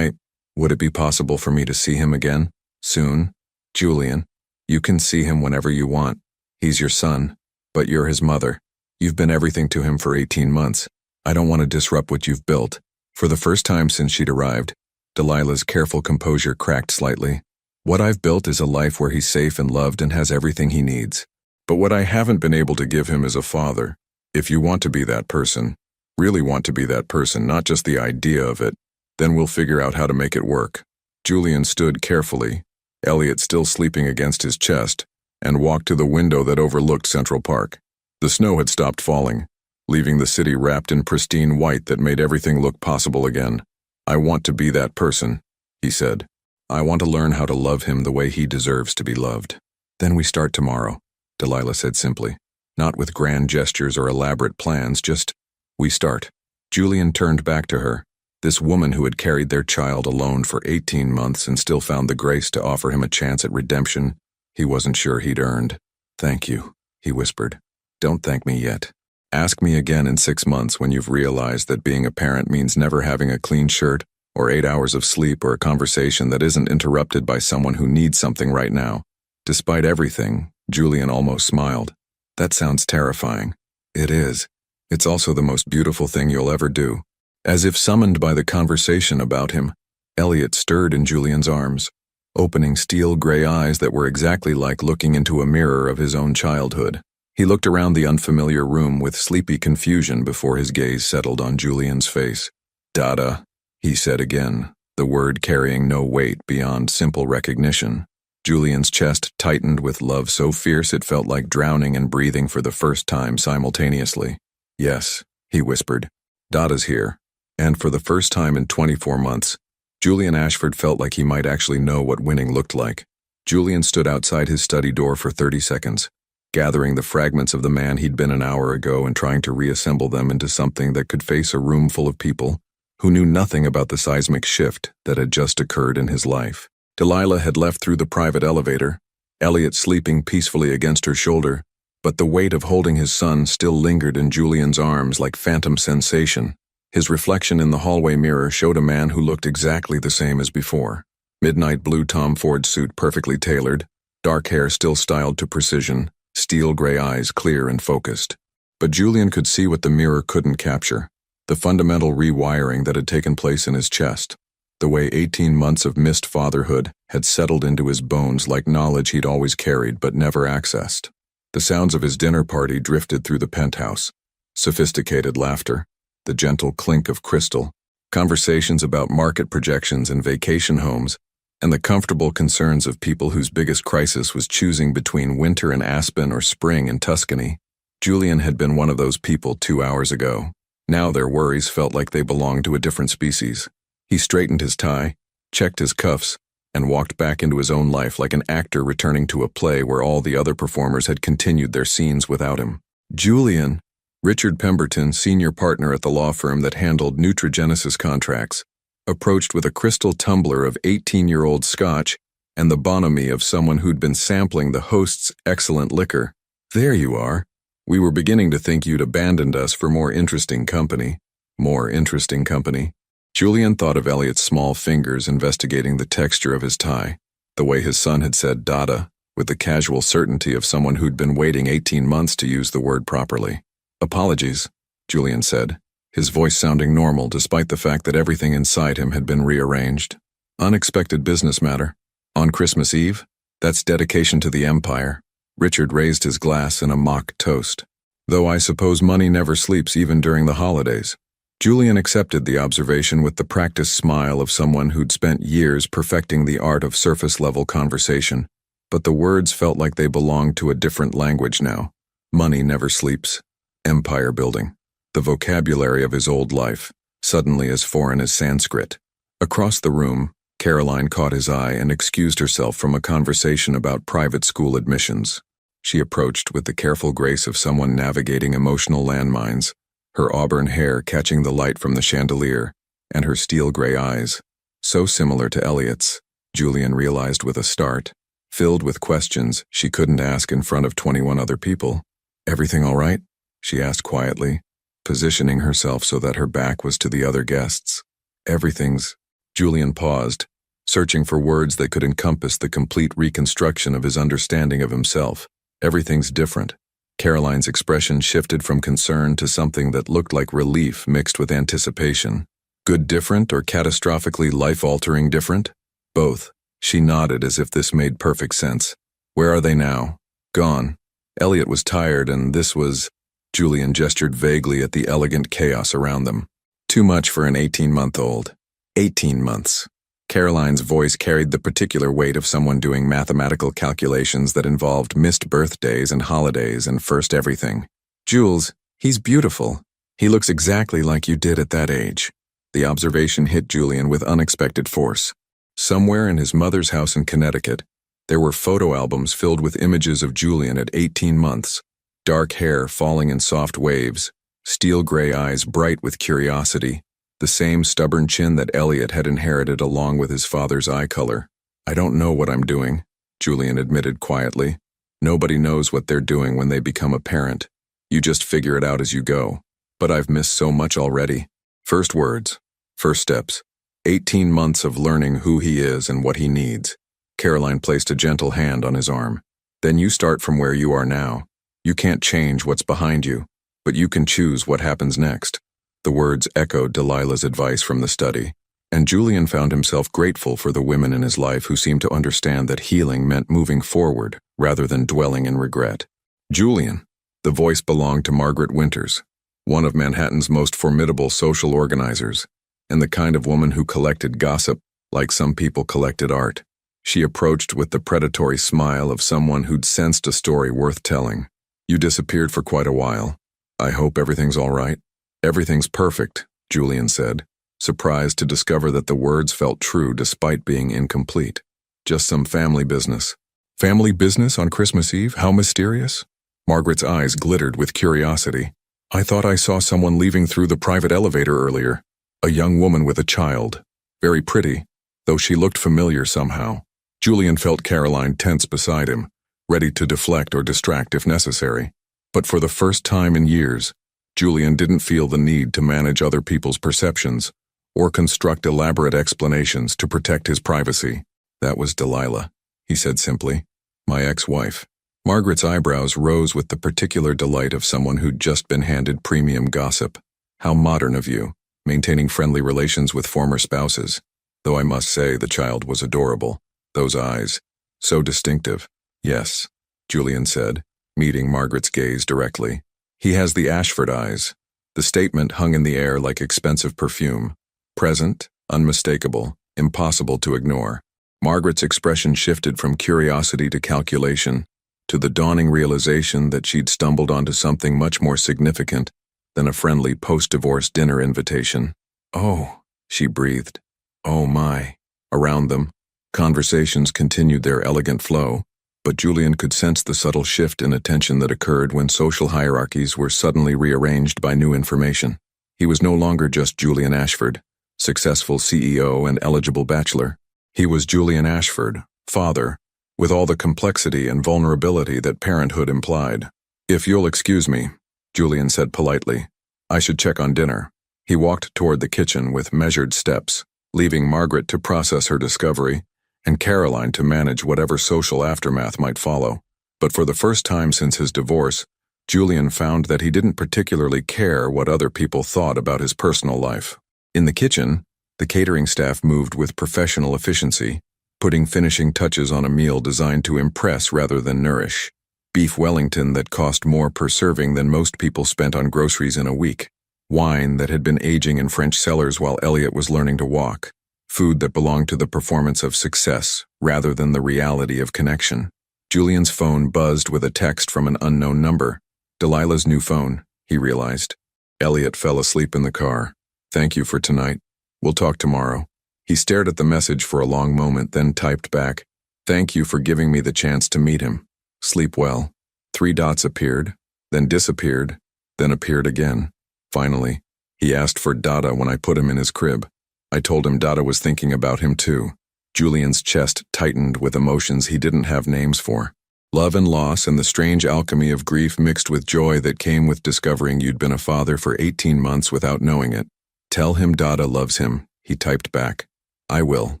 Would it be possible for me to see him again? Soon? Julian, you can see him whenever you want. He's your son, but you're his mother. You've been everything to him for 18 months. I don't want to disrupt what you've built." For the first time since she'd arrived, Delilah's careful composure cracked slightly. "What I've built is a life where he's safe and loved and has everything he needs. But what I haven't been able to give him is a father. If you want to be that person, really want to be that person, not just the idea of it, then we'll figure out how to make it work." Julian stood carefully, Elliot still sleeping against his chest, and walked to the window that overlooked Central Park. The snow had stopped falling, leaving the city wrapped in pristine white that made everything look possible again. "I want to be that person," he said. "I want to learn how to love him the way he deserves to be loved." "Then we start tomorrow," Delilah said simply. Not with grand gestures or elaborate plans, just, we start. Julian turned back to her, this woman who had carried their child alone for 18 months and still found the grace to offer him a chance at redemption he wasn't sure he'd earned. Thank you, he whispered. Don't thank me yet. Ask me again in 6 months when you've realized that being a parent means never having a clean shirt, or 8 hours of sleep, or a conversation that isn't interrupted by someone who needs something right now. Despite everything, Julian almost smiled. That sounds terrifying. It is. It's also the most beautiful thing you'll ever do. As if summoned by the conversation about him, Elliot stirred in Julian's arms, opening steel gray eyes that were exactly like looking into a mirror of his own childhood. He looked around the unfamiliar room with sleepy confusion before his gaze settled on Julian's face. Dada, he said again, the word carrying no weight beyond simple recognition. Julian's chest tightened with love so fierce it felt like drowning and breathing for the first time simultaneously. Yes, he whispered. Dada's here. And for the first time in 24 months, Julian Ashford felt like he might actually know what winning looked like. Julian stood outside his study door for 30 seconds, gathering the fragments of the man he'd been an hour ago and trying to reassemble them into something that could face a room full of people who knew nothing about the seismic shift that had just occurred in his life. Delilah had left through the private elevator, Elliot sleeping peacefully against her shoulder, but the weight of holding his son still lingered in Julian's arms like phantom sensation. His reflection in the hallway mirror showed a man who looked exactly the same as before. Midnight blue Tom Ford suit perfectly tailored, dark hair still styled to precision, steel gray eyes clear and focused. But Julian could see what the mirror couldn't capture, the fundamental rewiring that had taken place in his chest. The way 18 months of missed fatherhood had settled into his bones like knowledge he'd always carried but never accessed. The sounds of his dinner party drifted through the penthouse. Sophisticated laughter, the gentle clink of crystal, conversations about market projections and vacation homes, and the comfortable concerns of people whose biggest crisis was choosing between winter in Aspen or spring in Tuscany. Julian had been one of those people 2 hours ago. Now their worries felt like they belonged to a different species. He straightened his tie, checked his cuffs, and walked back into his own life like an actor returning to a play where all the other performers had continued their scenes without him. Julian, Richard Pemberton, senior partner at the law firm that handled Nutrigenesis contracts, approached with a crystal tumbler of 18-year-old scotch and the bonhomie of someone who'd been sampling the host's excellent liquor. There you are. We were beginning to think you'd abandoned us for more interesting company. More interesting company. Julian thought of Elliot's small fingers investigating the texture of his tie, the way his son had said Dada, with the casual certainty of someone who'd been waiting 18 months to use the word properly. Apologies, Julian said, his voice sounding normal despite the fact that everything inside him had been rearranged. Unexpected business matter. On Christmas Eve? That's dedication to the Empire. Richard raised his glass in a mock toast. Though I suppose money never sleeps even during the holidays. Julian accepted the observation with the practiced smile of someone who'd spent years perfecting the art of surface-level conversation, but the words felt like they belonged to a different language now. Money never sleeps. Empire building. The vocabulary of his old life, suddenly as foreign as Sanskrit. Across the room, Caroline caught his eye and excused herself from a conversation about private school admissions. She approached with the careful grace of someone navigating emotional landmines, her auburn hair catching the light from the chandelier, and her steel gray eyes, so similar to Elliot's, Julian realized with a start, filled with questions she couldn't ask in front of 21 other people. Everything all right? She asked quietly, positioning herself so that her back was to the other guests. Everything's. Julian paused, searching for words that could encompass the complete reconstruction of his understanding of himself. Everything's different. Caroline's expression shifted from concern to something that looked like relief mixed with anticipation. Good different or catastrophically life-altering different? Both. She nodded as if this made perfect sense. Where are they now? Gone. Elliot was tired and this was... Julian gestured vaguely at the elegant chaos around them. Too much for an 18-month-old. 18 months. Caroline's voice carried the particular weight of someone doing mathematical calculations that involved missed birthdays and holidays and first everything. Jules, he's beautiful. He looks exactly like you did at that age. The observation hit Julian with unexpected force. Somewhere in his mother's house in Connecticut, there were photo albums filled with images of Julian at 18 months, dark hair falling in soft waves, steel gray eyes bright with curiosity, the same stubborn chin that Elliot had inherited along with his father's eye color. "I don't know what I'm doing," Julian admitted quietly. "Nobody knows what they're doing when they become a parent. You just figure it out as you go. But I've missed so much already." First words, first steps, 18 months of learning who he is and what he needs. Caroline placed a gentle hand on his arm. "Then you start from where you are now. You can't change what's behind you, but you can choose what happens next." The words echoed Delilah's advice from the study, and Julian found himself grateful for the women in his life who seemed to understand that healing meant moving forward rather than dwelling in regret. Julian. The voice belonged to Margaret Winters, one of Manhattan's most formidable social organizers, and the kind of woman who collected gossip like some people collected art. She approached with the predatory smile of someone who'd sensed a story worth telling. "You disappeared for quite a while. I hope everything's all right." "Everything's perfect," Julian said, surprised to discover that the words felt true despite being incomplete. "Just some family business." "Family business on Christmas Eve? How mysterious?" Margaret's eyes glittered with curiosity. "I thought I saw someone leaving through the private elevator earlier. A young woman with a child. Very pretty, though she looked familiar somehow." Julian felt Caroline tense beside him, ready to deflect or distract if necessary. But for the first time in years, Julian didn't feel the need to manage other people's perceptions or construct elaborate explanations to protect his privacy. "That was Delilah," he said simply. "My ex-wife." Margaret's eyebrows rose with the particular delight of someone who'd just been handed premium gossip. "How modern of you, maintaining friendly relations with former spouses. Though I must say the child was adorable. Those eyes, so distinctive." "Yes," Julian said, meeting Margaret's gaze directly. "He has the Ashford eyes." The statement hung in the air like expensive perfume. Present, unmistakable, impossible to ignore. Margaret's expression shifted from curiosity to calculation, to the dawning realization that she'd stumbled onto something much more significant than a friendly post-divorce dinner invitation. "Oh," she breathed. "Oh my." Around them, conversations continued their elegant flow, but Julian could sense the subtle shift in attention that occurred when social hierarchies were suddenly rearranged by new information. He was no longer just Julian Ashford, successful CEO and eligible bachelor. He was Julian Ashford, father, with all the complexity and vulnerability that parenthood implied. "If you'll excuse me," Julian said politely, "I should check on dinner." He walked toward the kitchen with measured steps, leaving Margaret to process her discovery and Caroline to manage whatever social aftermath might follow. But for the first time since his divorce, Julian found that he didn't particularly care what other people thought about his personal life. In the kitchen, the catering staff moved with professional efficiency, putting finishing touches on a meal designed to impress rather than nourish. Beef Wellington that cost more per serving than most people spent on groceries in a week. Wine that had been aging in French cellars while Elliot was learning to walk. Food that belonged to the performance of success rather than the reality of connection. Julian's phone buzzed with a text from an unknown number. Delilah's new phone, he realized. Elliot fell asleep in the car. "Thank you for tonight. We'll talk tomorrow." He stared at the message for a long moment, then typed back, "Thank you for giving me the chance to meet him. Sleep well." 3 dots appeared, then disappeared, then appeared again. Finally, he asked for Dada when I put him in his crib. I told him Dada was thinking about him too. Julian's chest tightened with emotions he didn't have names for. Love and loss and the strange alchemy of grief mixed with joy that came with discovering you'd been a father for 18 months without knowing it. "Tell him Dada loves him," he typed back. "I will."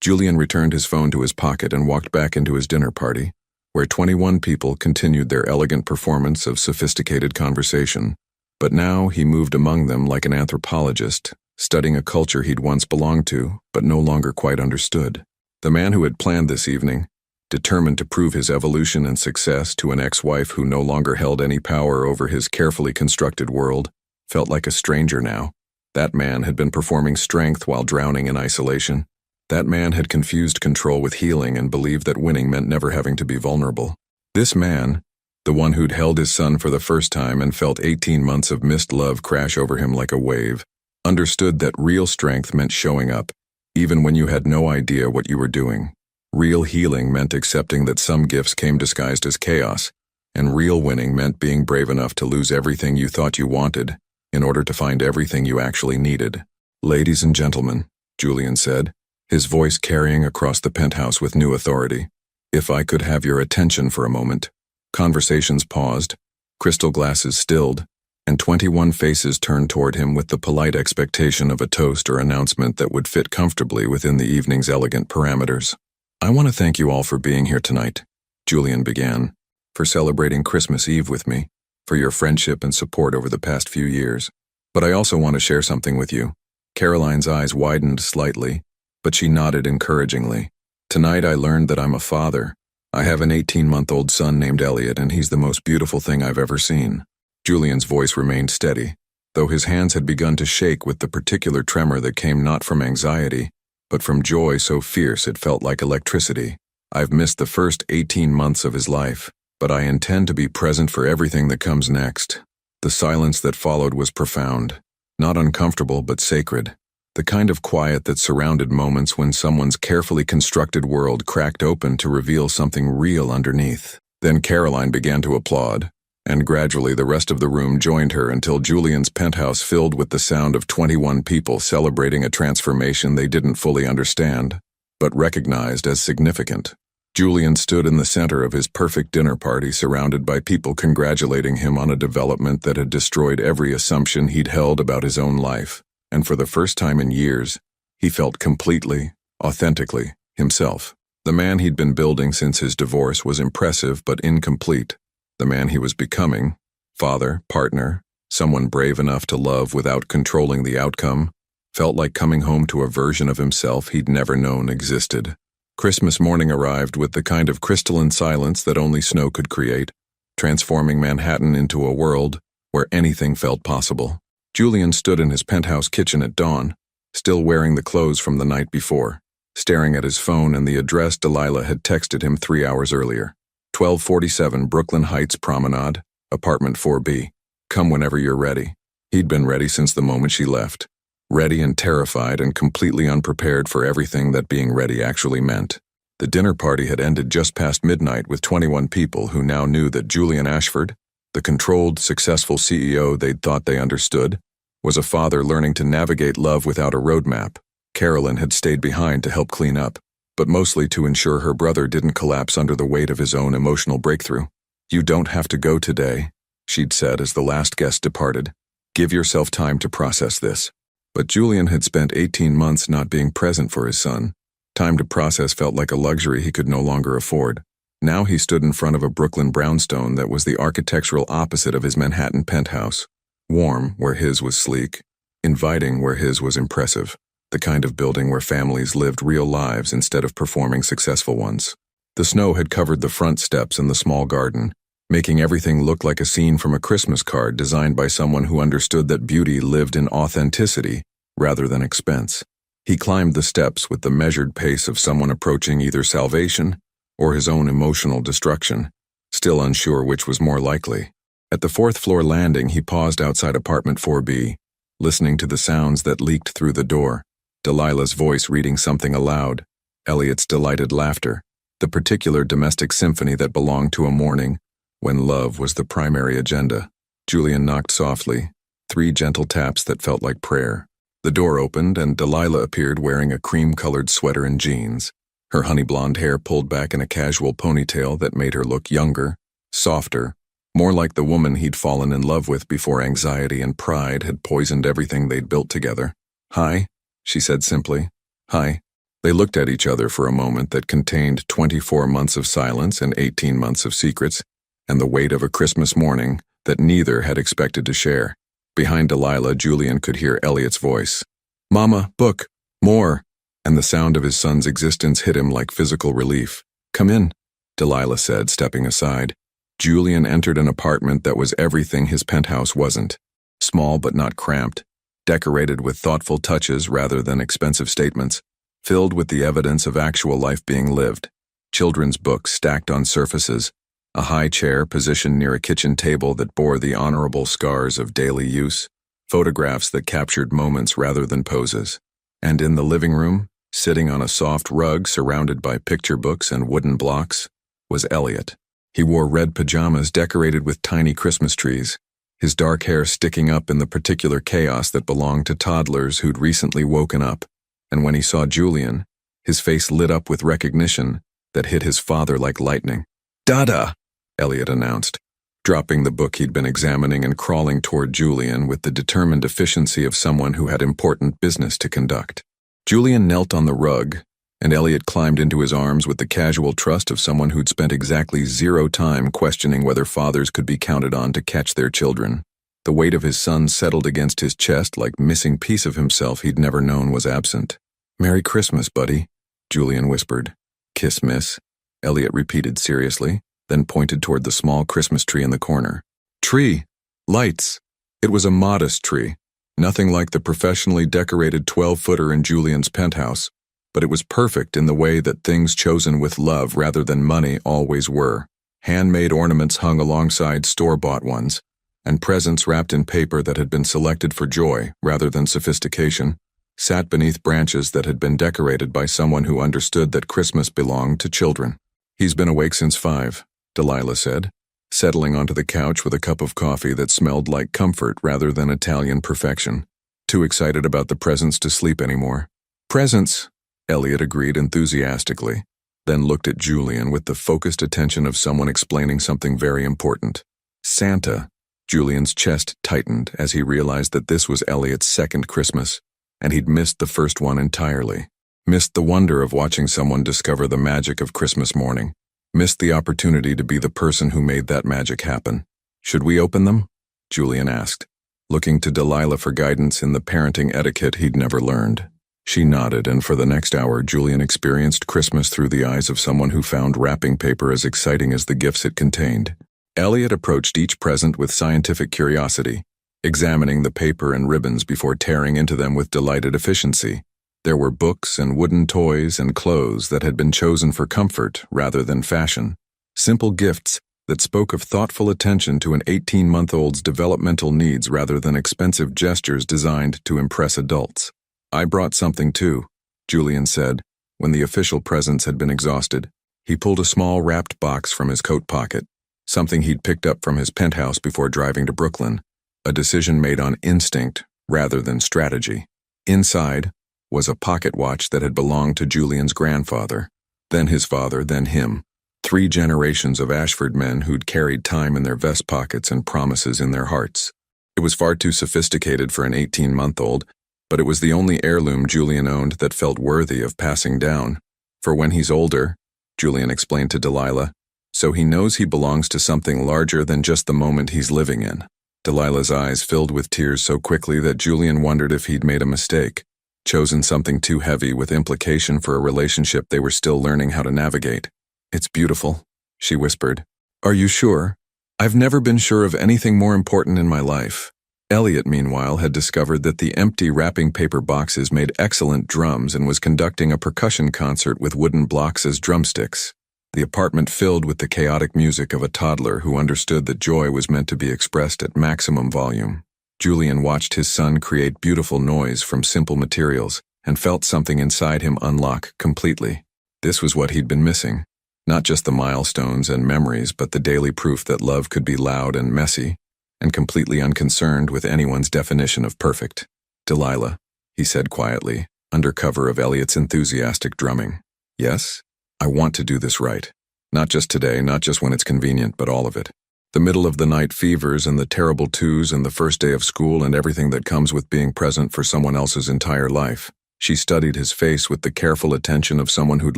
Julian returned his phone to his pocket and walked back into his dinner party, where 21 people continued their elegant performance of sophisticated conversation. But now he moved among them like an anthropologist, studying a culture he'd once belonged to, but no longer quite understood. The man who had planned this evening, determined to prove his evolution and success to an ex-wife who no longer held any power over his carefully constructed world, felt like a stranger now. That man had been performing strength while drowning in isolation. That man had confused control with healing and believed that winning meant never having to be vulnerable. This man, the one who'd held his son for the first time and felt 18 months of missed love crash over him like a wave, understood that real strength meant showing up, even when you had no idea what you were doing. Real healing meant accepting that some gifts came disguised as chaos, and real winning meant being brave enough to lose everything you thought you wanted in order to find everything you actually needed. "Ladies and gentlemen," Julian said, his voice carrying across the penthouse with new authority, "if I could have your attention for a moment." Conversations paused, crystal glasses stilled, and 21 faces turned toward him with the polite expectation of a toast or announcement that would fit comfortably within the evening's elegant parameters. "I want to thank you all for being here tonight," Julian began, "for celebrating Christmas Eve with me, for your friendship and support over the past few years. But I also want to share something with you." Caroline's eyes widened slightly, but she nodded encouragingly. "Tonight I learned that I'm a father. I have an 18-month-old son named Elliot, and he's the most beautiful thing I've ever seen." Julian's voice remained steady, though his hands had begun to shake with the particular tremor that came not from anxiety, but from joy so fierce it felt like electricity. "I've missed the first 18 months of his life, but I intend to be present for everything that comes next." The silence that followed was profound, not uncomfortable but sacred, the kind of quiet that surrounded moments when someone's carefully constructed world cracked open to reveal something real underneath. Then Caroline began to applaud, and gradually the rest of the room joined her until Julian's penthouse filled with the sound of 21 people celebrating a transformation they didn't fully understand, but recognized as significant. Julian stood in the center of his perfect dinner party, surrounded by people congratulating him on a development that had destroyed every assumption he'd held about his own life, and for the first time in years, he felt completely, authentically, himself. The man he'd been building since his divorce was impressive but incomplete. The man he was becoming, father, partner, someone brave enough to love without controlling the outcome, felt like coming home to a version of himself he'd never known existed. Christmas morning arrived with the kind of crystalline silence that only snow could create, transforming Manhattan into a world where anything felt possible. Julian stood in his penthouse kitchen at dawn, still wearing the clothes from the night before, staring at his phone and the address Delilah had texted him 3 hours earlier. 1247 Brooklyn Heights Promenade, apartment 4B. "Come whenever you're ready." He'd been ready since the moment she left. Ready and terrified and completely unprepared for everything that being ready actually meant. The dinner party had ended just past midnight with 21 people who now knew that Julian Ashford, the controlled, successful CEO they'd thought they understood, was a father learning to navigate love without a roadmap. Carolyn had stayed behind to help clean up, but mostly to ensure her brother didn't collapse under the weight of his own emotional breakthrough. "You don't have to go today," she'd said as the last guest departed. "Give yourself time to process this." But Julian had spent 18 months not being present for his son. Time to process felt like a luxury he could no longer afford. Now he stood in front of a Brooklyn brownstone that was the architectural opposite of his Manhattan penthouse. Warm, where his was sleek. Inviting, where his was impressive. The kind of building where families lived real lives instead of performing successful ones. The snow had covered the front steps and the small garden, making everything look like a scene from a Christmas card designed by someone who understood that beauty lived in authenticity rather than expense. He climbed the steps with the measured pace of someone approaching either salvation or his own emotional destruction, still unsure which was more likely. At the 4th-floor landing, he paused outside apartment 4B, listening to the sounds that leaked through the door. Delilah's voice reading something aloud, Elliot's delighted laughter, the particular domestic symphony that belonged to a morning when love was the primary agenda. Julian knocked softly, 3 gentle taps that felt like prayer. The door opened and Delilah appeared wearing a cream-colored sweater and jeans, her honey-blonde hair pulled back in a casual ponytail that made her look younger, softer, more like the woman he'd fallen in love with before anxiety and pride had poisoned everything they'd built together. "Hi," she said simply. "Hi." They looked at each other for a moment that contained 24 months of silence and 18 months of secrets, and the weight of a Christmas morning that neither had expected to share. Behind Delilah, Julian could hear Elliot's voice. "Mama, book, more," and the sound of his son's existence hit him like physical relief. "Come in," Delilah said, stepping aside. Julian entered an apartment that was everything his penthouse wasn't. Small but not cramped, decorated with thoughtful touches rather than expensive statements, filled with the evidence of actual life being lived. Children's books stacked on surfaces, a high chair positioned near a kitchen table that bore the honorable scars of daily use, photographs that captured moments rather than poses. And in the living room, sitting on a soft rug surrounded by picture books and wooden blocks, was Elliot. He wore red pajamas decorated with tiny Christmas trees, his dark hair sticking up in the particular chaos that belonged to toddlers who'd recently woken up. And when he saw Julian, his face lit up with recognition that hit his father like lightning. "Dada!" Elliot announced, dropping the book he'd been examining and crawling toward Julian with the determined efficiency of someone who had important business to conduct. Julian knelt on the rug, and Elliot climbed into his arms with the casual trust of someone who'd spent exactly 0 time questioning whether fathers could be counted on to catch their children. The weight of his son settled against his chest like missing piece of himself he'd never known was absent. "Merry Christmas, buddy," Julian whispered. "Kiss, miss," Elliot repeated seriously, then pointed toward the small Christmas tree in the corner. "Tree! Lights!" It was a modest tree, nothing like the professionally decorated 12-footer in Julian's penthouse, but it was perfect in the way that things chosen with love rather than money always were. Handmade ornaments hung alongside store-bought ones, and presents wrapped in paper that had been selected for joy rather than sophistication sat beneath branches that had been decorated by someone who understood that Christmas belonged to children. "He's been awake since 5, Delilah said, settling onto the couch with a cup of coffee that smelled like comfort rather than Italian perfection. "Too excited about the presents to sleep anymore." "Presents," Elliot agreed enthusiastically, then looked at Julian with the focused attention of someone explaining something very important. "Santa." Julian's chest tightened as he realized that this was Elliot's second Christmas, and he'd missed the first one entirely. Missed the wonder of watching someone discover the magic of Christmas morning. Missed the opportunity to be the person who made that magic happen. "Should we open them?" Julian asked, looking to Delilah for guidance in the parenting etiquette he'd never learned. She nodded, and for the next hour Julian experienced Christmas through the eyes of someone who found wrapping paper as exciting as the gifts it contained. Elliot approached each present with scientific curiosity, examining the paper and ribbons before tearing into them with delighted efficiency. There were books and wooden toys and clothes that had been chosen for comfort rather than fashion. Simple gifts that spoke of thoughtful attention to an 18-month-old's developmental needs rather than expensive gestures designed to impress adults. "I brought something too," Julian said, when the official presents had been exhausted. He pulled a small wrapped box from his coat pocket, something he'd picked up from his penthouse before driving to Brooklyn, a decision made on instinct rather than strategy. Inside was a pocket watch that had belonged to Julian's grandfather, then his father, then him. 3 generations of Ashford men who'd carried time in their vest pockets and promises in their hearts. It was far too sophisticated for an 18-month-old, but it was the only heirloom Julian owned that felt worthy of passing down. "For when he's older," Julian explained to Delilah, "so he knows he belongs to something larger than just the moment he's living in." Delilah's eyes filled with tears so quickly that Julian wondered if he'd made a mistake, chosen something too heavy with implication for a relationship they were still learning how to navigate. "It's beautiful," she whispered. "Are you sure? I've never been sure of anything more important in my life." Elliot, meanwhile, had discovered that the empty wrapping paper boxes made excellent drums and was conducting a percussion concert with wooden blocks as drumsticks. The apartment filled with the chaotic music of a toddler who understood that joy was meant to be expressed at maximum volume. Julian watched his son create beautiful noise from simple materials and felt something inside him unlock completely. This was what he'd been missing. Not just the milestones and memories, but the daily proof that love could be loud and messy, and completely unconcerned with anyone's definition of perfect. "Delilah," he said quietly, under cover of Elliot's enthusiastic drumming. "Yes? I want to do this right. Not just today, not just when it's convenient, but all of it. The middle of the night fevers and the terrible twos and the first day of school and everything that comes with being present for someone else's entire life." She studied his face with the careful attention of someone who'd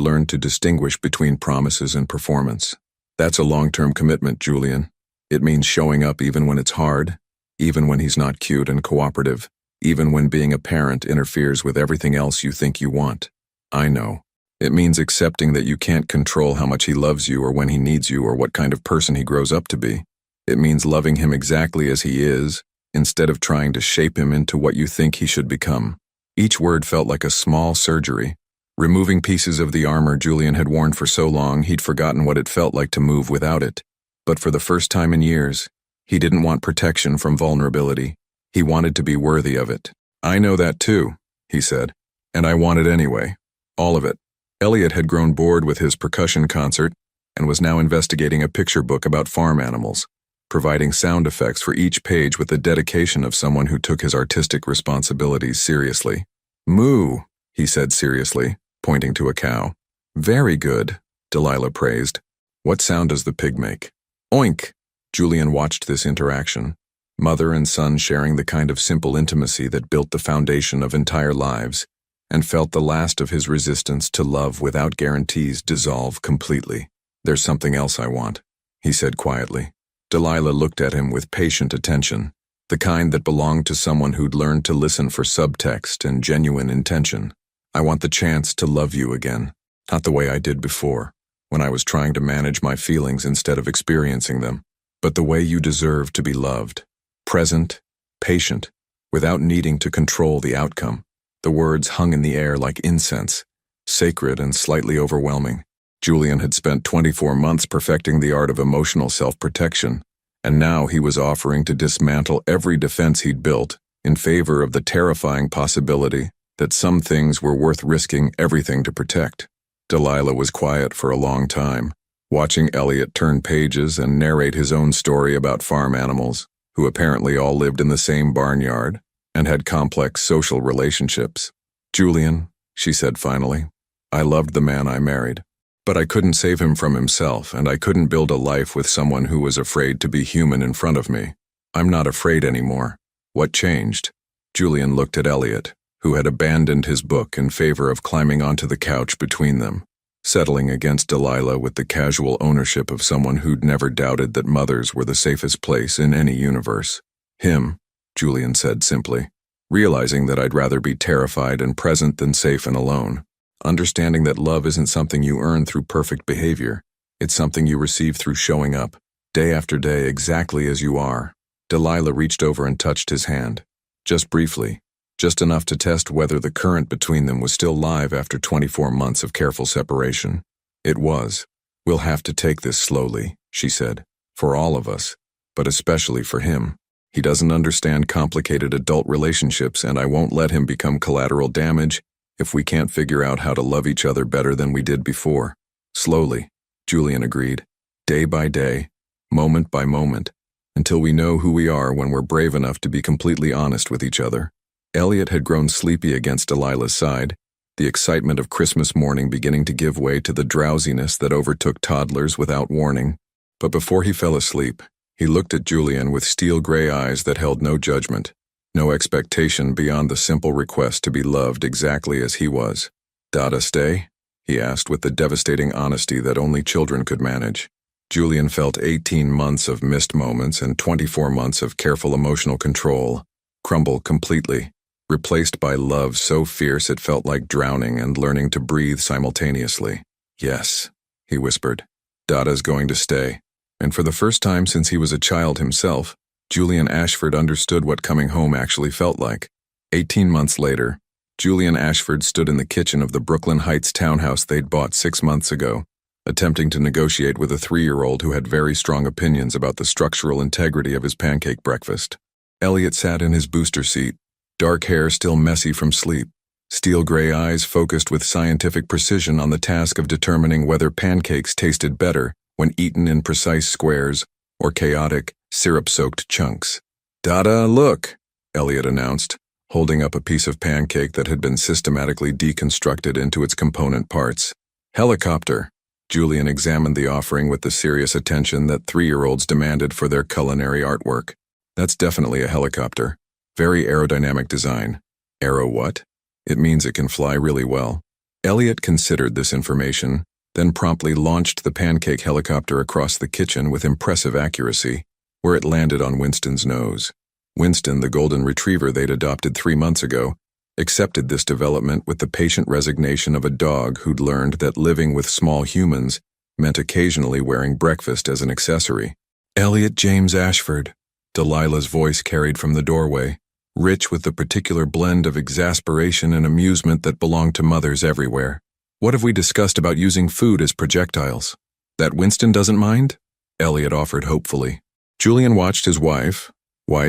learned to distinguish between promises and performance. "That's a long-term commitment, Julian. It means showing up even when it's hard, even when he's not cute and cooperative, even when being a parent interferes with everything else you think you want. I know. It means accepting that you can't control how much he loves you or when he needs you or what kind of person he grows up to be. It means loving him exactly as he is, instead of trying to shape him into what you think he should become." Each word felt like a small surgery, removing pieces of the armor Julian had worn for so long he'd forgotten what it felt like to move without it. But for the first time in years, he didn't want protection from vulnerability. He wanted to be worthy of it. "I know that too," he said, "and I want it anyway. All of it." Elliot had grown bored with his percussion concert, and was now investigating a picture book about farm animals, providing sound effects for each page with the dedication of someone who took his artistic responsibilities seriously. "Moo," he said seriously, pointing to a cow. "Very good," Delilah praised. "What sound does the pig make?" "Oink." Julian watched this interaction, mother and son sharing the kind of simple intimacy that built the foundation of entire lives, and felt the last of his resistance to love without guarantees dissolve completely. "There's something else I want," he said quietly. Delilah looked at him with patient attention, the kind that belonged to someone who'd learned to listen for subtext and genuine intention. "I want the chance to love you again, not the way I did before, when I was trying to manage my feelings instead of experiencing them, but the way you deserve to be loved. Present, patient, without needing to control the outcome." The words hung in the air like incense, sacred and slightly overwhelming. Julian had spent 24 months perfecting the art of emotional self-protection, and now he was offering to dismantle every defense he'd built in favor of the terrifying possibility that some things were worth risking everything to protect. Delilah was quiet for a long time, watching Elliot turn pages and narrate his own story about farm animals, who apparently all lived in the same barnyard and had complex social relationships. "Julian," she said finally, "I loved the man I married. But I couldn't save him from himself, and I couldn't build a life with someone who was afraid to be human in front of me. I'm not afraid anymore." "What changed?" Julian looked at Elliot, who had abandoned his book in favor of climbing onto the couch between them, settling against Delilah with the casual ownership of someone who'd never doubted that mothers were the safest place in any universe. "Him," Julian said simply, "realizing that I'd rather be terrified and present than safe and alone. Understanding that love isn't something you earn through perfect behavior. It's something you receive through showing up, day after day exactly as you are." Delilah reached over and touched his hand. Just briefly, just enough to test whether the current between them was still live after 24 months of careful separation. It was. "We'll have to take this slowly," she said, "for all of us, but especially for him. He doesn't understand complicated adult relationships, and I won't let him become collateral damage if we can't figure out how to love each other better than we did before." "Slowly," Julian agreed, "day by day, moment by moment, until we know who we are when we're brave enough to be completely honest with each other." Elliot had grown sleepy against Delilah's side, the excitement of Christmas morning beginning to give way to the drowsiness that overtook toddlers without warning. But before he fell asleep, he looked at Julian with steel-gray eyes that held no judgment, no expectation beyond the simple request to be loved exactly as he was. "Dada stay?" he asked with the devastating honesty that only children could manage. Julian felt 18 months of missed moments and 24 months of careful emotional control crumble completely, replaced by love so fierce it felt like drowning and learning to breathe simultaneously. "Yes," he whispered, "Dada's going to stay." And for the first time since he was a child himself, Julian Ashford understood what coming home actually felt like. 18 months later, Julian Ashford stood in the kitchen of the Brooklyn Heights townhouse they'd bought 6 months ago, attempting to negotiate with a 3-year-old who had very strong opinions about the structural integrity of his pancake breakfast. Elliot sat in his booster seat, dark hair still messy from sleep, steel-gray eyes focused with scientific precision on the task of determining whether pancakes tasted better when eaten in precise squares or chaotic, syrup-soaked chunks. "Dada, look," Elliot announced, holding up a piece of pancake that had been systematically deconstructed into its component parts. "Helicopter." Julian examined the offering with the serious attention that 3-year-olds demanded for their culinary artwork. "That's definitely a helicopter. Very aerodynamic design." "Aero what?" "It means it can fly really well." Elliot considered this information, then promptly launched the pancake helicopter across the kitchen with impressive accuracy, where it landed on Winston's nose. Winston, the golden retriever they'd adopted 3 months ago, accepted this development with the patient resignation of a dog who'd learned that living with small humans meant occasionally wearing breakfast as an accessory. "Elliot James Ashford," Delilah's voice carried from the doorway, rich with the particular blend of exasperation and amusement that belonged to mothers everywhere. "What have we discussed about using food as projectiles? That Winston doesn't mind?" Elliot offered hopefully. Julian watched his wife,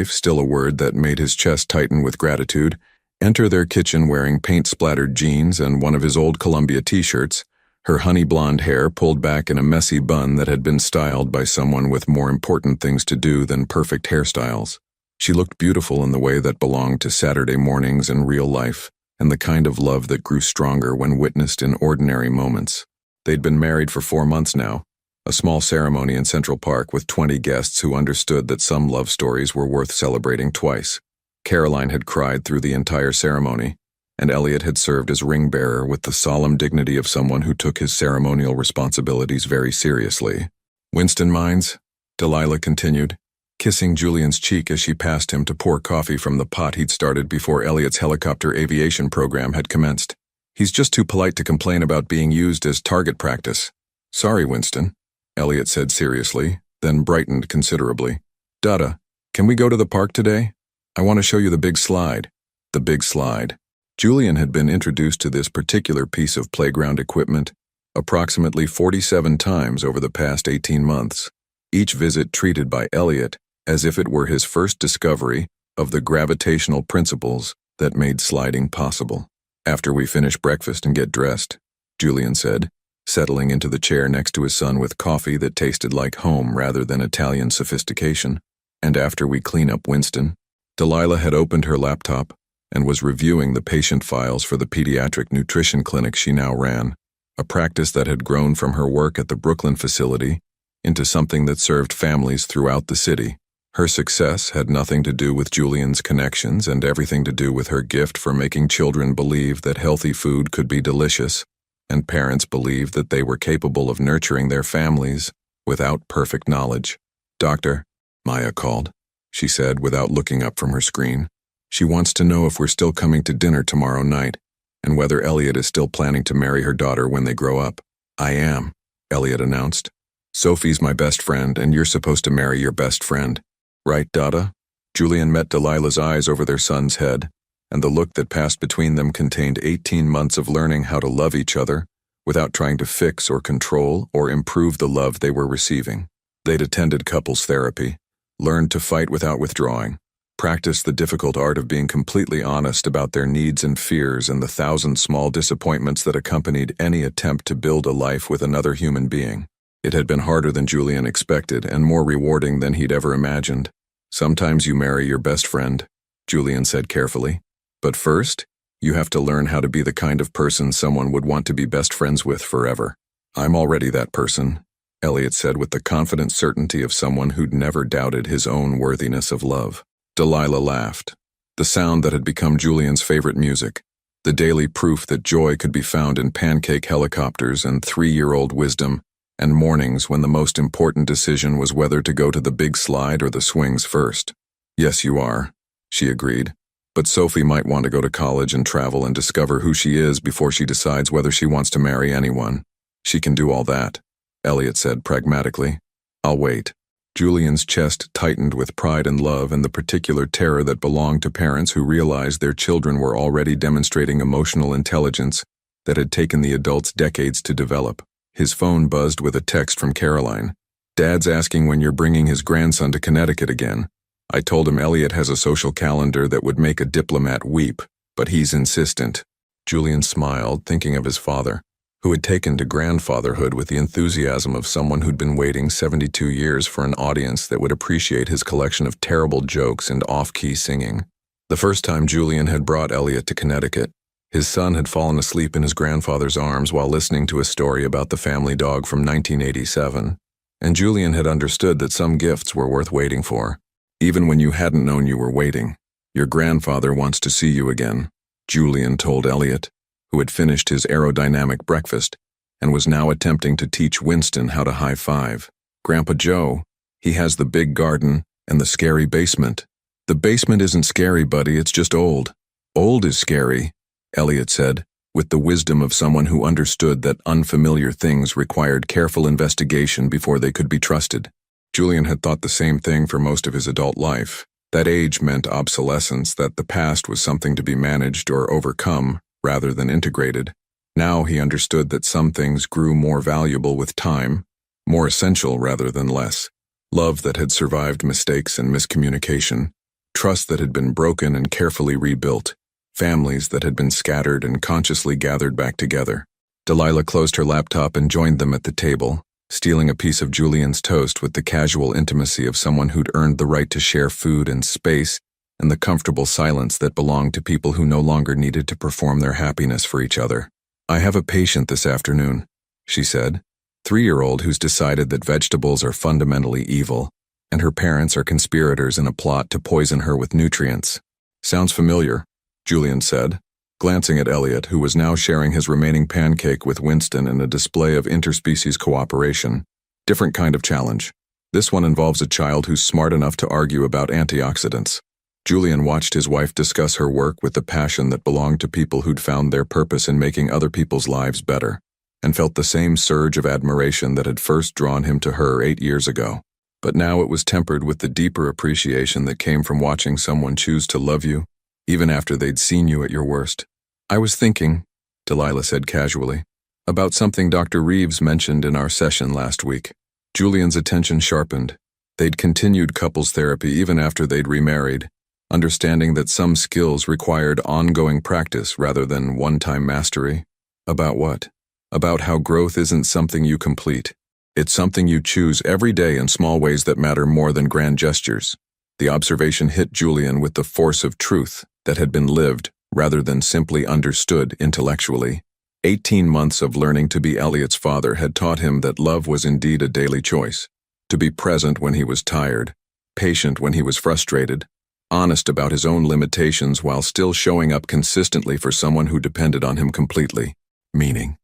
still a word that made his chest tighten with gratitude, enter their kitchen wearing paint-splattered jeans and one of his old Columbia t-shirts, Her honey blonde hair pulled back in a messy bun that had been styled by someone with more important things to do than perfect hairstyles. She looked beautiful in the way that belonged to Saturday mornings and real life, and the kind of love that grew stronger when witnessed in ordinary moments. They'd been married for 4 months now, a small ceremony in Central Park with 20 guests who understood that some love stories were worth celebrating twice. Caroline had cried through the entire ceremony, and Elliot had served as ring bearer with the solemn dignity of someone who took his ceremonial responsibilities very seriously. "Winston minds?" Delilah continued, kissing Julian's cheek as she passed him to pour coffee from the pot he'd started before Elliot's helicopter aviation program had commenced. "He's just too polite to complain about being used as target practice." "Sorry, Winston," Elliot said seriously, then brightened considerably. "Dada, can we go to the park today? I want to show you the big slide." The big slide. Julian had been introduced to this particular piece of playground equipment approximately 47 times over the past 18 months, each visit treated by Elliot as if it were his first discovery of the gravitational principles that made sliding possible. "After we finish breakfast and get dressed," Julian said, settling into the chair next to his son with coffee that tasted like home rather than Italian sophistication. "And after we clean up Winston." Delilah had opened her laptop and was reviewing the patient files for the pediatric nutrition clinic she now ran, a practice that had grown from her work at the Brooklyn facility into something that served families throughout the city. Her success had nothing to do with Julian's connections and everything to do with her gift for making children believe that healthy food could be delicious, and parents believed that they were capable of nurturing their families without perfect knowledge. "Doctor," Maya called, she said without looking up from her screen. "She wants to know if we're still coming to dinner tomorrow night, and whether Elliot is still planning to marry her daughter when they grow up." "I am," Elliot announced. "Sophie's my best friend, and you're supposed to marry your best friend. Right, Dada?" Julian met Delilah's eyes over their son's head, and the look that passed between them contained 18 months of learning how to love each other without trying to fix or control or improve the love they were receiving. They'd attended couples therapy, learned to fight without withdrawing, practiced the difficult art of being completely honest about their needs and fears and the 1,000 small disappointments that accompanied any attempt to build a life with another human being. It had been harder than Julian expected and more rewarding than he'd ever imagined. "Sometimes you marry your best friend," Julian said carefully. "But first, you have to learn how to be the kind of person someone would want to be best friends with forever." "I'm already that person," Elliot said with the confident certainty of someone who'd never doubted his own worthiness of love. Delilah laughed, the sound that had become Julian's favorite music, the daily proof that joy could be found in pancake helicopters and 3-year-old wisdom, and mornings when the most important decision was whether to go to the big slide or the swings first. "Yes, you are," she agreed. "But Sophie might want to go to college and travel and discover who she is before she decides whether she wants to marry anyone. She can do all that," Elliot said pragmatically. "I'll wait." Julian's chest tightened with pride and love and the particular terror that belonged to parents who realized their children were already demonstrating emotional intelligence that had taken the adults decades to develop. His phone buzzed with a text from Caroline. "Dad's asking when you're bringing his grandson to Connecticut again. I told him Elliot has a social calendar that would make a diplomat weep, but he's insistent." Julian smiled, thinking of his father, who had taken to grandfatherhood with the enthusiasm of someone who'd been waiting 72 years for an audience that would appreciate his collection of terrible jokes and off-key singing. The first time Julian had brought Elliot to Connecticut, his son had fallen asleep in his grandfather's arms while listening to a story about the family dog from 1987, and Julian had understood that some gifts were worth waiting for, even when you hadn't known you were waiting. "Your grandfather wants to see you again," Julian told Elliot, who had finished his aerodynamic breakfast and was now attempting to teach Winston how to high-five. "Grandpa Joe, he has the big garden and the scary basement." "The basement isn't scary, buddy, it's just old." "Old is scary," Elliot said, with the wisdom of someone who understood that unfamiliar things required careful investigation before they could be trusted. Julian had thought the same thing for most of his adult life. That age meant obsolescence, that the past was something to be managed or overcome rather than integrated. Now he understood that some things grew more valuable with time, more essential rather than less. Love that had survived mistakes and miscommunication, trust that had been broken and carefully rebuilt, families that had been scattered and consciously gathered back together. Delilah closed her laptop and joined them at the table, stealing a piece of Julian's toast with the casual intimacy of someone who'd earned the right to share food and space and the comfortable silence that belonged to people who no longer needed to perform their happiness for each other. "I have a patient this afternoon," she said, 3-year-old who's decided that vegetables are fundamentally evil, and her parents are conspirators in a plot to poison her with nutrients. "Sounds familiar," Julian said, glancing at Elliot, who was now sharing his remaining pancake with Winston in a display of interspecies cooperation. "Different kind of challenge. This one involves a child who's smart enough to argue about antioxidants." Julian watched his wife discuss her work with the passion that belonged to people who'd found their purpose in making other people's lives better, and felt the same surge of admiration that had first drawn him to her 8 years ago. But now it was tempered with the deeper appreciation that came from watching someone choose to love you, even after they'd seen you at your worst. "I was thinking," Delilah said casually, "about something Dr. Reeves mentioned in our session last week." Julian's attention sharpened. They'd continued couples therapy even after they'd remarried, understanding that some skills required ongoing practice rather than one-time mastery. About what? About how growth isn't something you complete. It's something you choose every day in small ways that matter more than grand gestures. The observation hit Julian with the force of truth that had been lived rather than simply understood intellectually. 18 months of learning to be Elliot's father had taught him that love was indeed a daily choice. To be present when he was tired, patient when he was frustrated, honest about his own limitations while still showing up consistently for someone who depended on him completely. Meaning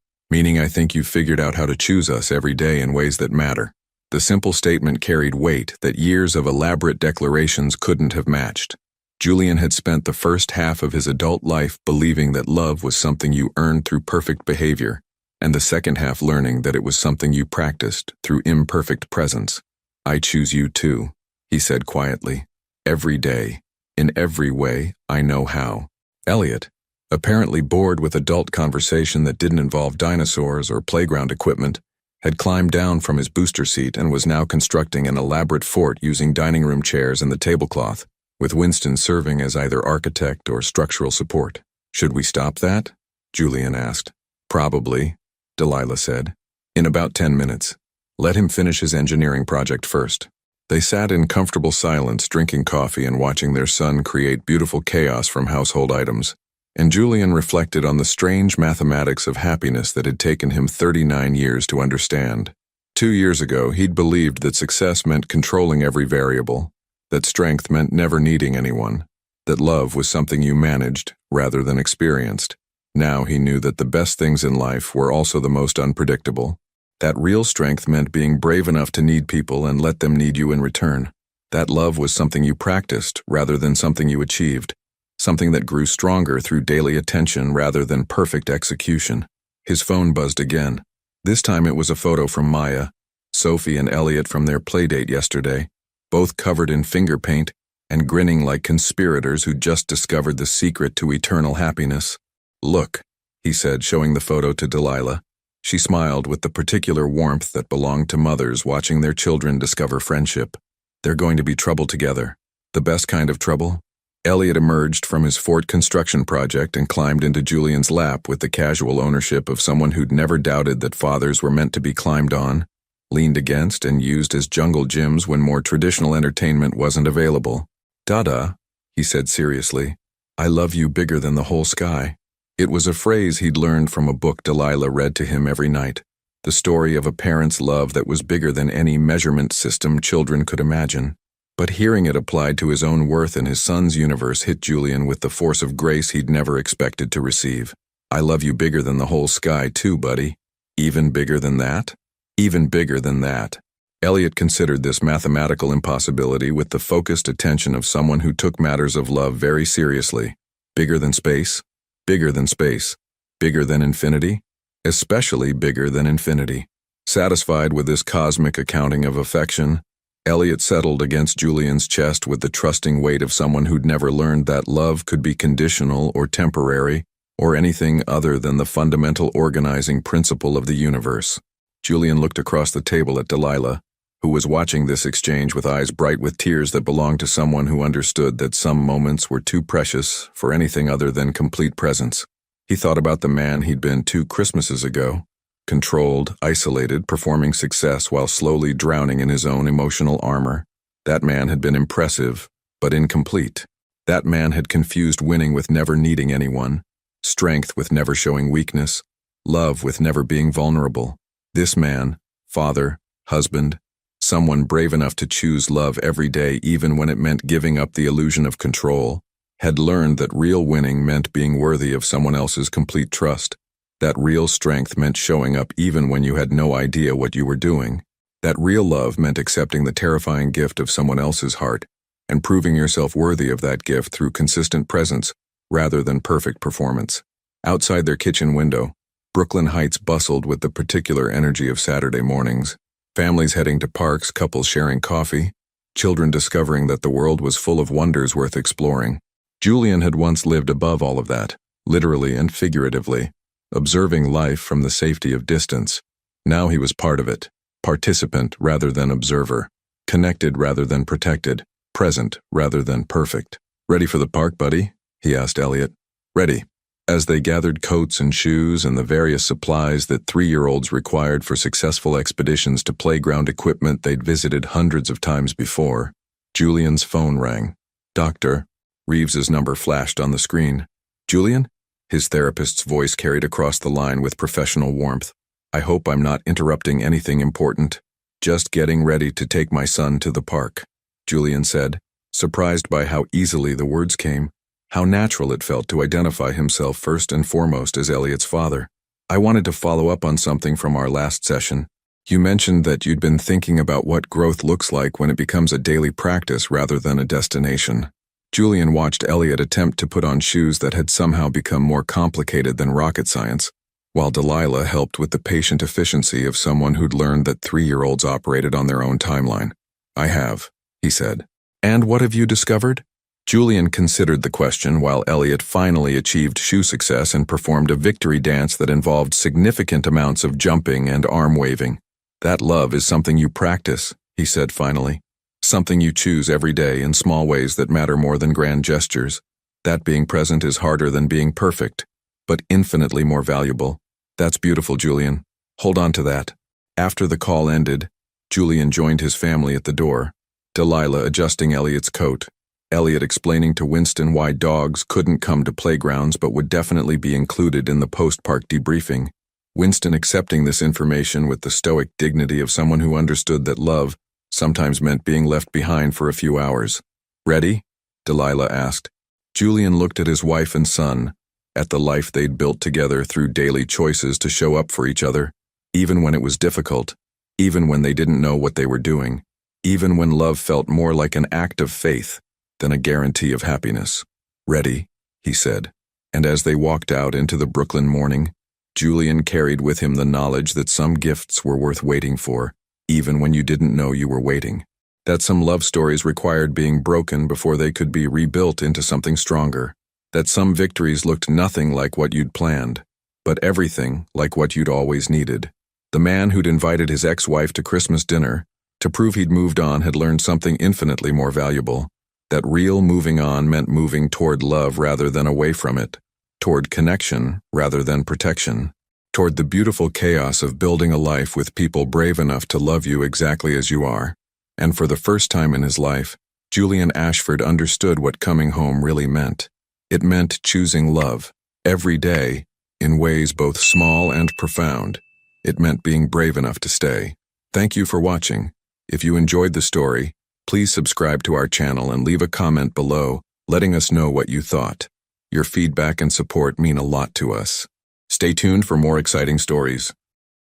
I think you figured out how to choose us every day in ways that matter. The simple statement carried weight that years of elaborate declarations couldn't have matched. Julian had spent the first half of his adult life believing that love was something you earned through perfect behavior, and the second half learning that it was something you practiced through imperfect presence. "I choose you too," he said quietly. "Every day, in every way I know how." Elliot, apparently bored with adult conversation that didn't involve dinosaurs or playground equipment, had climbed down from his booster seat and was now constructing an elaborate fort using dining room chairs and the tablecloth, with Winston serving as either architect or structural support. "Should we stop that?" Julian asked. "Probably," Delilah said. "In about 10 minutes. Let him finish his engineering project first." They sat in comfortable silence, drinking coffee and watching their son create beautiful chaos from household items. And Julian reflected on the strange mathematics of happiness that had taken him 39 years to understand. 2 years ago, he'd believed that success meant controlling every variable, that strength meant never needing anyone, that love was something you managed rather than experienced. Now he knew that the best things in life were also the most unpredictable, that real strength meant being brave enough to need people and let them need you in return, that love was something you practiced rather than something you achieved, something that grew stronger through daily attention rather than perfect execution. His phone buzzed again. This time it was a photo from Maya, Sophie and Elliot from their playdate yesterday, both covered in finger paint and grinning like conspirators who'd just discovered the secret to eternal happiness. "Look," he said, showing the photo to Delilah. She smiled with the particular warmth that belonged to mothers watching their children discover friendship. "They're going to be trouble together. The best kind of trouble." Elliot emerged from his fort construction project and climbed into Julian's lap with the casual ownership of someone who'd never doubted that fathers were meant to be climbed on, leaned against, and used as jungle gyms when more traditional entertainment wasn't available. "Dada," he said seriously, "I love you bigger than the whole sky." It was a phrase he'd learned from a book Delilah read to him every night, the story of a parent's love that was bigger than any measurement system children could imagine. But hearing it applied to his own worth in his son's universe hit Julian with the force of grace he'd never expected to receive. "I love you bigger than the whole sky too, buddy." "Even bigger than that?" "Even bigger than that." Elliot considered this mathematical impossibility with the focused attention of someone who took matters of love very seriously. "Bigger than space? Bigger than space. Bigger than infinity? Especially bigger than infinity." Satisfied with this cosmic accounting of affection, Elliot settled against Julian's chest with the trusting weight of someone who'd never learned that love could be conditional or temporary or anything other than the fundamental organizing principle of the universe. Julian looked across the table at Delilah, who was watching this exchange with eyes bright with tears that belonged to someone who understood that some moments were too precious for anything other than complete presence. He thought about the man he'd been 2 Christmases ago, controlled, isolated, performing success while slowly drowning in his own emotional armor. That man had been impressive, but incomplete. That man had confused winning with never needing anyone, strength with never showing weakness, love with never being vulnerable. This man, father, husband, someone brave enough to choose love every day even when it meant giving up the illusion of control, had learned that real winning meant being worthy of someone else's complete trust. That real strength meant showing up even when you had no idea what you were doing. That real love meant accepting the terrifying gift of someone else's heart and proving yourself worthy of that gift through consistent presence rather than perfect performance. Outside their kitchen window, Brooklyn Heights bustled with the particular energy of Saturday mornings. Families heading to parks, couples sharing coffee, children discovering that the world was full of wonders worth exploring. Julian had once lived above all of that, literally and figuratively, observing life from the safety of distance. Now he was part of it, participant rather than observer, connected rather than protected, present rather than perfect. "Ready for the park, buddy?" he asked Elliot. "Ready." As they gathered coats and shoes and the various supplies that 3-year-olds required for successful expeditions to playground equipment they'd visited hundreds of times before, Julian's phone rang. "Doctor." Reeves's number flashed on the screen. "Julian?" His therapist's voice carried across the line with professional warmth. "I hope I'm not interrupting anything important. Just getting ready to take my son to the park," Julian said, surprised by how easily the words came, how natural it felt to identify himself first and foremost as Elliot's father. "I wanted to follow up on something from our last session. You mentioned that you'd been thinking about what growth looks like when it becomes a daily practice rather than a destination." Julian watched Elliot attempt to put on shoes that had somehow become more complicated than rocket science, while Delilah helped with the patient efficiency of someone who'd learned that 3-year-olds operated on their own timeline. "I have," he said. "And what have you discovered?" Julian considered the question while Elliot finally achieved shoe success and performed a victory dance that involved significant amounts of jumping and arm waving. "That love is something you practice," he said finally. "Something you choose every day in small ways that matter more than grand gestures. That being present is harder than being perfect, but infinitely more valuable. That's beautiful, Julian. Hold on to that." After the call ended, Julian joined his family at the door, Delilah adjusting Elliot's coat, Elliot explaining to Winston why dogs couldn't come to playgrounds but would definitely be included in the post-park debriefing, Winston accepting this information with the stoic dignity of someone who understood that love sometimes meant being left behind for a few hours. "Ready?" Delilah asked. Julian looked at his wife and son, at the life they'd built together through daily choices to show up for each other, even when it was difficult, even when they didn't know what they were doing, even when love felt more like an act of faith than a guarantee of happiness. "Ready," he said. And as they walked out into the Brooklyn morning, Julian carried with him the knowledge that some gifts were worth waiting for, even when you didn't know you were waiting. That some love stories required being broken before they could be rebuilt into something stronger. That some victories looked nothing like what you'd planned, but everything like what you'd always needed. The man who'd invited his ex-wife to Christmas dinner to prove he'd moved on had learned something infinitely more valuable. That real moving on meant moving toward love rather than away from it, toward connection rather than protection, toward the beautiful chaos of building a life with people brave enough to love you exactly as you are. And for the first time in his life, Julian Ashford understood what coming home really meant. It meant choosing love, every day, in ways both small and profound. It meant being brave enough to stay. Thank you for watching. If you enjoyed the story, please subscribe to our channel and leave a comment below, letting us know what you thought. Your feedback and support mean a lot to us. Stay tuned for more exciting stories.